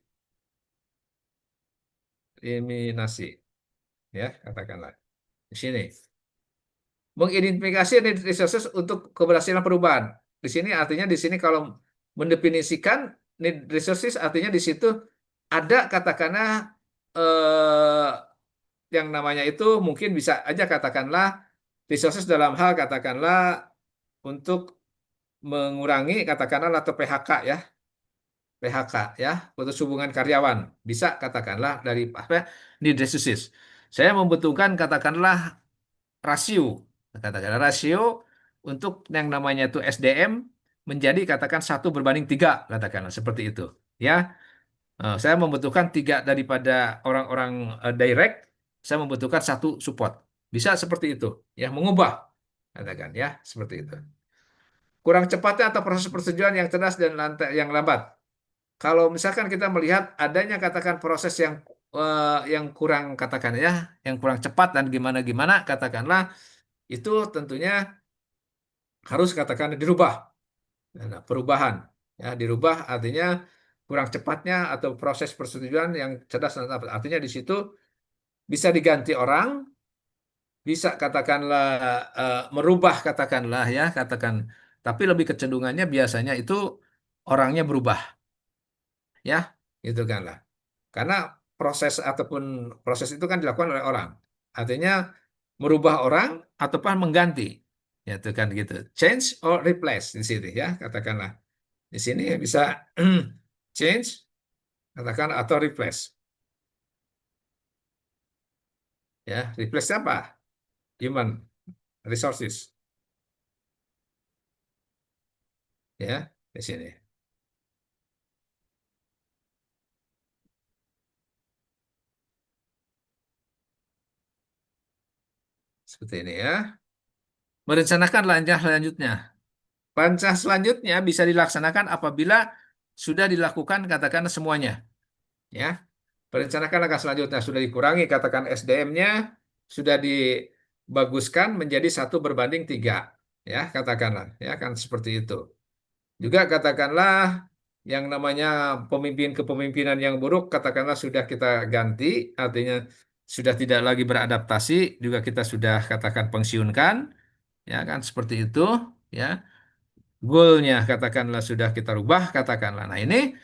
Eliminasi. Ya, katakanlah. Di sini. Mengidentifikasi need resources untuk keberhasilan perubahan. Di sini artinya di sini kalau mendefinisikan need resources artinya di situ ada katakanlah eh, yang namanya itu mungkin bisa aja katakanlah resources dalam hal katakanlah untuk mengurangi katakanlah atau PHK ya PHK ya putus hubungan karyawan bisa katakanlah dari apa need resources saya membutuhkan katakanlah rasio katakanlah rasio untuk yang namanya itu SDM menjadi katakan 1:3 katakanlah seperti itu ya. Saya membutuhkan 3 daripada orang-orang direct, saya membutuhkan 1 support. Bisa seperti itu, ya mengubah, katakan ya seperti itu. Kurang cepatnya atau proses persetujuan yang cerdas dan yang lambat. Kalau misalkan kita melihat adanya katakan proses yang kurang katakan ya, yang kurang cepat dan gimana-gimana katakanlah itu tentunya harus katakan dirubah. Nah, perubahan ya dirubah artinya kurang cepatnya atau proses persetujuan yang cerdas dan lambat. Artinya di situ bisa diganti orang, bisa katakanlah merubah katakanlah ya katakan, tapi lebih kecenderungannya biasanya itu orangnya berubah, ya gitu kan lah. Karena proses itu kan dilakukan oleh orang. Artinya merubah orang ataupun mengganti. Ya, itu kan gitu. Change or replace di sini ya, katakanlah. Di sini bisa change, katakan atau replace. Ya, replace apa? Human resources. Ya, di sini. Seperti ini ya. Merencanakan langkah selanjutnya. Langkah selanjutnya bisa dilaksanakan apabila sudah dilakukan katakan semuanya. Ya, merencanakan langkah selanjutnya sudah dikurangi katakan SDM-nya, sudah dibaguskan menjadi 1:3. Ya, katakanlah. Ya, kan seperti itu. Juga katakanlah yang namanya kepemimpinan yang buruk katakanlah sudah kita ganti, artinya sudah tidak lagi beradaptasi, juga kita sudah katakan pensiunkan, ya kan seperti itu, ya. Goalnya katakanlah sudah kita rubah katakanlah. Nah ini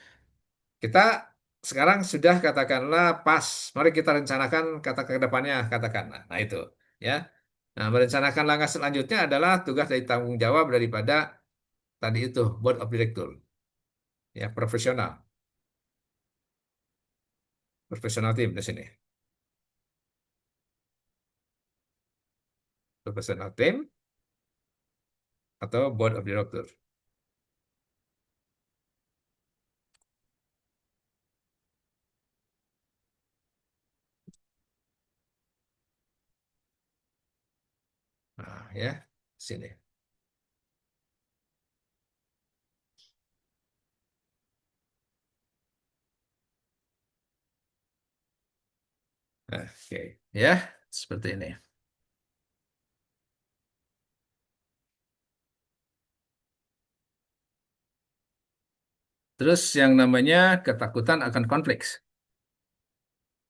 kita sekarang sudah katakanlah pas. Mari kita rencanakan kata ke depannya katakanlah. Nah itu, ya. Nah merencanakan langkah selanjutnya adalah tugas dari tanggung jawab daripada tadi itu board of director, ya profesional tim di sini, profesional tim atau board of director. Nah ya sini. Nah, oke, ya seperti ini. Terus yang namanya ketakutan akan konflik.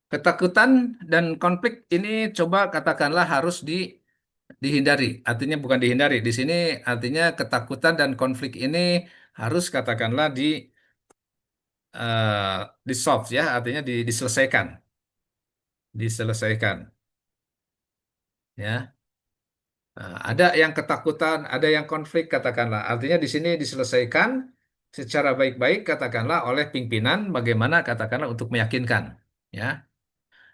Ketakutan dan konflik ini coba katakanlah harus dihindari. Artinya bukan dihindari. Di sini artinya ketakutan dan konflik ini harus katakanlah di solve ya, artinya diselesaikan, diselesaikan. Ya, nah, ada yang ketakutan, ada yang konflik katakanlah. Artinya di sini diselesaikan secara baik-baik katakanlah oleh pimpinan. Bagaimana katakanlah untuk meyakinkan. Ya.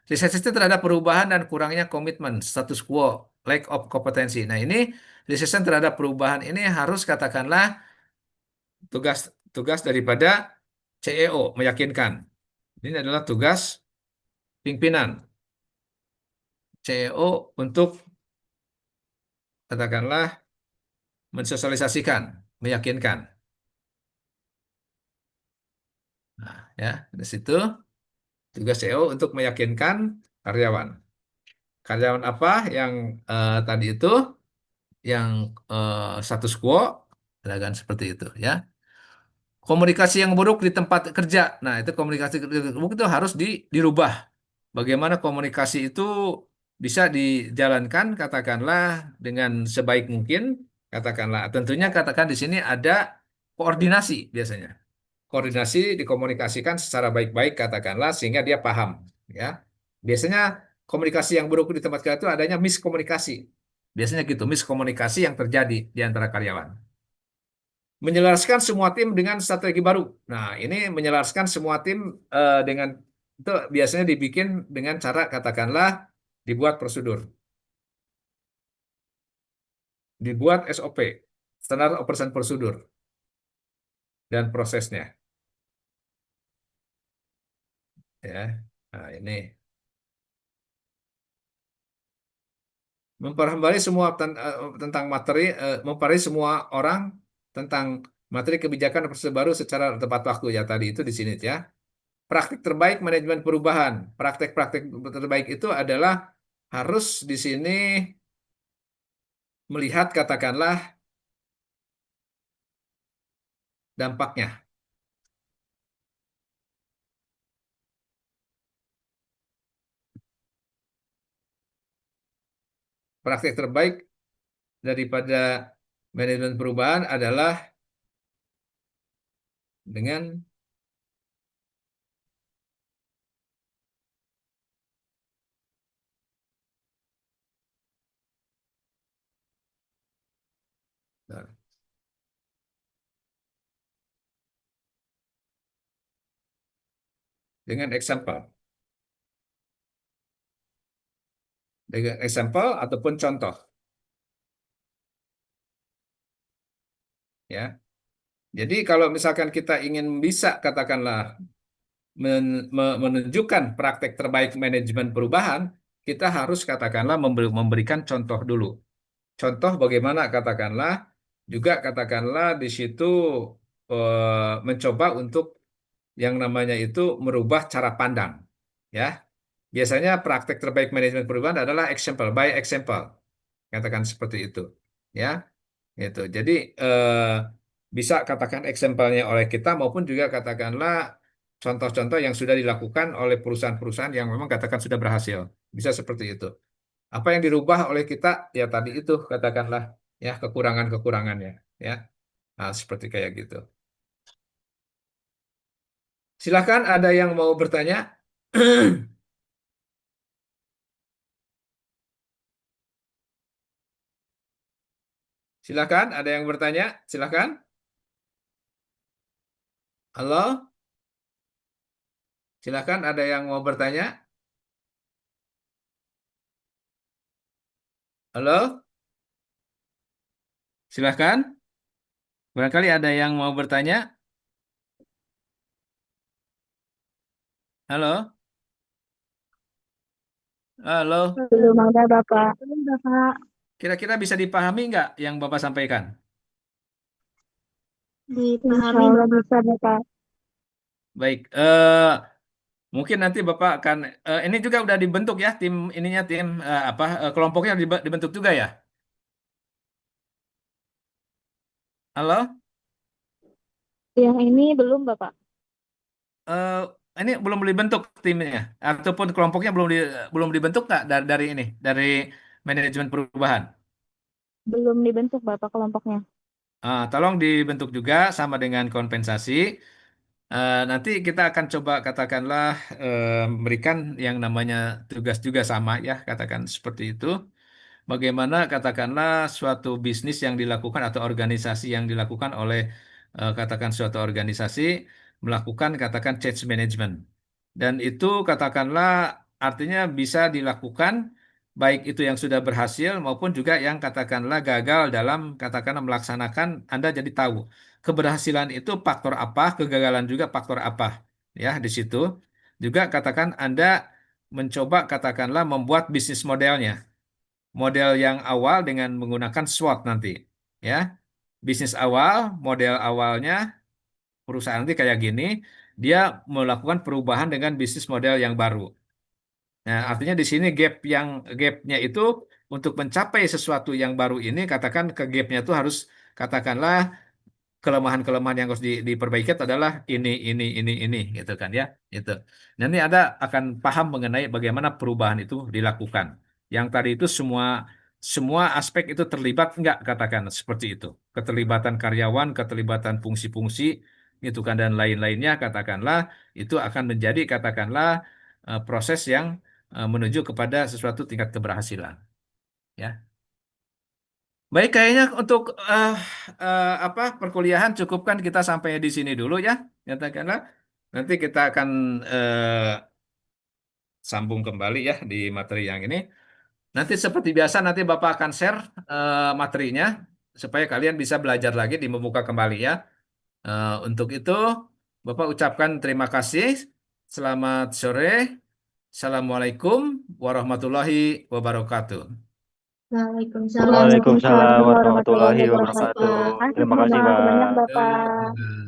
Resisten terhadap perubahan dan kurangnya komitmen, status quo, lack of kompetensi. Nah, ini resisten terhadap perubahan ini harus katakanlah tugas tugas daripada CEO meyakinkan. Ini adalah tugas pimpinan CEO untuk katakanlah mensosialisasikan, meyakinkan. Nah, ya, di situ tugas CEO untuk meyakinkan karyawan. Karyawan apa yang tadi itu yang status quo, kan seperti itu ya. Komunikasi yang buruk di tempat kerja. Nah, itu komunikasi yang buruk itu harus dirubah. Bagaimana komunikasi itu bisa dijalankan, katakanlah dengan sebaik mungkin, katakanlah. Tentunya katakan di sini ada koordinasi biasanya. Koordinasi dikomunikasikan secara baik-baik, katakanlah, sehingga dia paham. Ya, biasanya komunikasi yang buruk di tempat kerja itu adanya miskomunikasi. Biasanya gitu, miskomunikasi yang terjadi di antara karyawan. Menyelaraskan semua tim dengan strategi baru. Nah, ini menyelaraskan semua tim dengan itu biasanya dibikin dengan cara katakanlah dibuat prosedur, dibuat SOP, Standard Operation Procedure dan prosesnya. Ya, nah ini memperhambali semua tentang materi, memperhambali semua orang tentang materi kebijakan dan proses baru secara tepat waktu ya tadi itu di sini ya. Praktik terbaik manajemen perubahan. Praktek-praktek terbaik itu adalah harus di sini melihat katakanlah dampaknya. Praktek terbaik daripada manajemen perubahan adalah dengan Dengan example. Dengan example ataupun contoh. Ya. Jadi kalau misalkan kita ingin bisa katakanlah menunjukkan praktek terbaik manajemen perubahan, kita harus katakanlah memberikan contoh dulu. Contoh bagaimana katakanlah juga katakanlah di situ mencoba untuk yang namanya itu merubah cara pandang. Ya, biasanya praktek terbaik manajemen perubahan adalah example by example. Katakan seperti itu. Ya, itu. Jadi bisa katakan example-nya oleh kita maupun juga katakanlah contoh-contoh yang sudah dilakukan oleh perusahaan-perusahaan yang memang katakan sudah berhasil. Bisa seperti itu. Apa yang dirubah oleh kita ya tadi itu katakanlah ya kekurangan-kekurangannya ya. Nah, seperti kayak gitu. Silakan ada yang mau bertanya? Silakan ada yang bertanya? Silakan. Halo? Silakan ada yang mau bertanya? Halo? Silakan. Barangkali ada yang mau bertanya? Halo? Halo? Belum ada Bapak. Belum Bapak. Kira-kira bisa dipahami nggak yang Bapak sampaikan? Dipahami Bapak. Bisa Bapak. Baik, mungkin nanti Bapak akan ini juga udah dibentuk ya tim ininya tim kelompoknya dibentuk juga ya. Halo? Yang ini belum Bapak. Eh, ini belum dibentuk timnya ataupun kelompoknya belum dibentuk nggak dari ini dari manajemen perubahan. Belum dibentuk Bapak kelompoknya. Tolong dibentuk juga sama dengan kompensasi. Nanti kita akan coba katakanlah memberikan yang namanya tugas juga sama ya katakan seperti itu. Bagaimana katakanlah suatu bisnis yang dilakukan atau organisasi yang dilakukan oleh katakan suatu organisasi melakukan katakan change management. Dan itu katakanlah artinya bisa dilakukan baik itu yang sudah berhasil maupun juga yang katakanlah gagal dalam katakanlah melaksanakan Anda jadi tahu keberhasilan itu faktor apa, kegagalan juga faktor apa ya di situ. Juga katakan Anda mencoba katakanlah membuat bisnis modelnya model yang awal dengan menggunakan SWOT nanti. Ya, bisnis awal, model awalnya perusahaan nanti kayak gini, dia melakukan perubahan dengan bisnis model yang baru. Nah, artinya di sini gapnya itu untuk mencapai sesuatu yang baru ini, katakan ke gapnya itu harus katakanlah kelemahan-kelemahan yang harus diperbaiki itu adalah ini, gitu kan ya, itu. Nanti ada akan paham mengenai bagaimana perubahan itu dilakukan. Yang tadi itu semua semua aspek itu terlibat enggak katakan seperti itu. Keterlibatan karyawan, keterlibatan fungsi-fungsi, gitu kan dan lain-lainnya katakanlah itu akan menjadi katakanlah proses yang menuju kepada sesuatu tingkat keberhasilan. Ya. Baik, kayaknya untuk perkuliahan cukupkan kita sampai di sini dulu ya, katakanlah. Nanti kita akan sambung kembali ya di materi yang ini. Nanti seperti biasa nanti Bapak akan share materinya supaya kalian bisa belajar lagi di membuka kembali ya. Untuk itu Bapak ucapkan terima kasih. Selamat sore. Assalamualaikum warahmatullahi wabarakatuh. Waalaikumsalam Waalaikumsalam warahmatullahi warahmatullahi wabarakatuh. wabarakatuh. Terima Terima kasih kasih, banyak Pak. Bapak.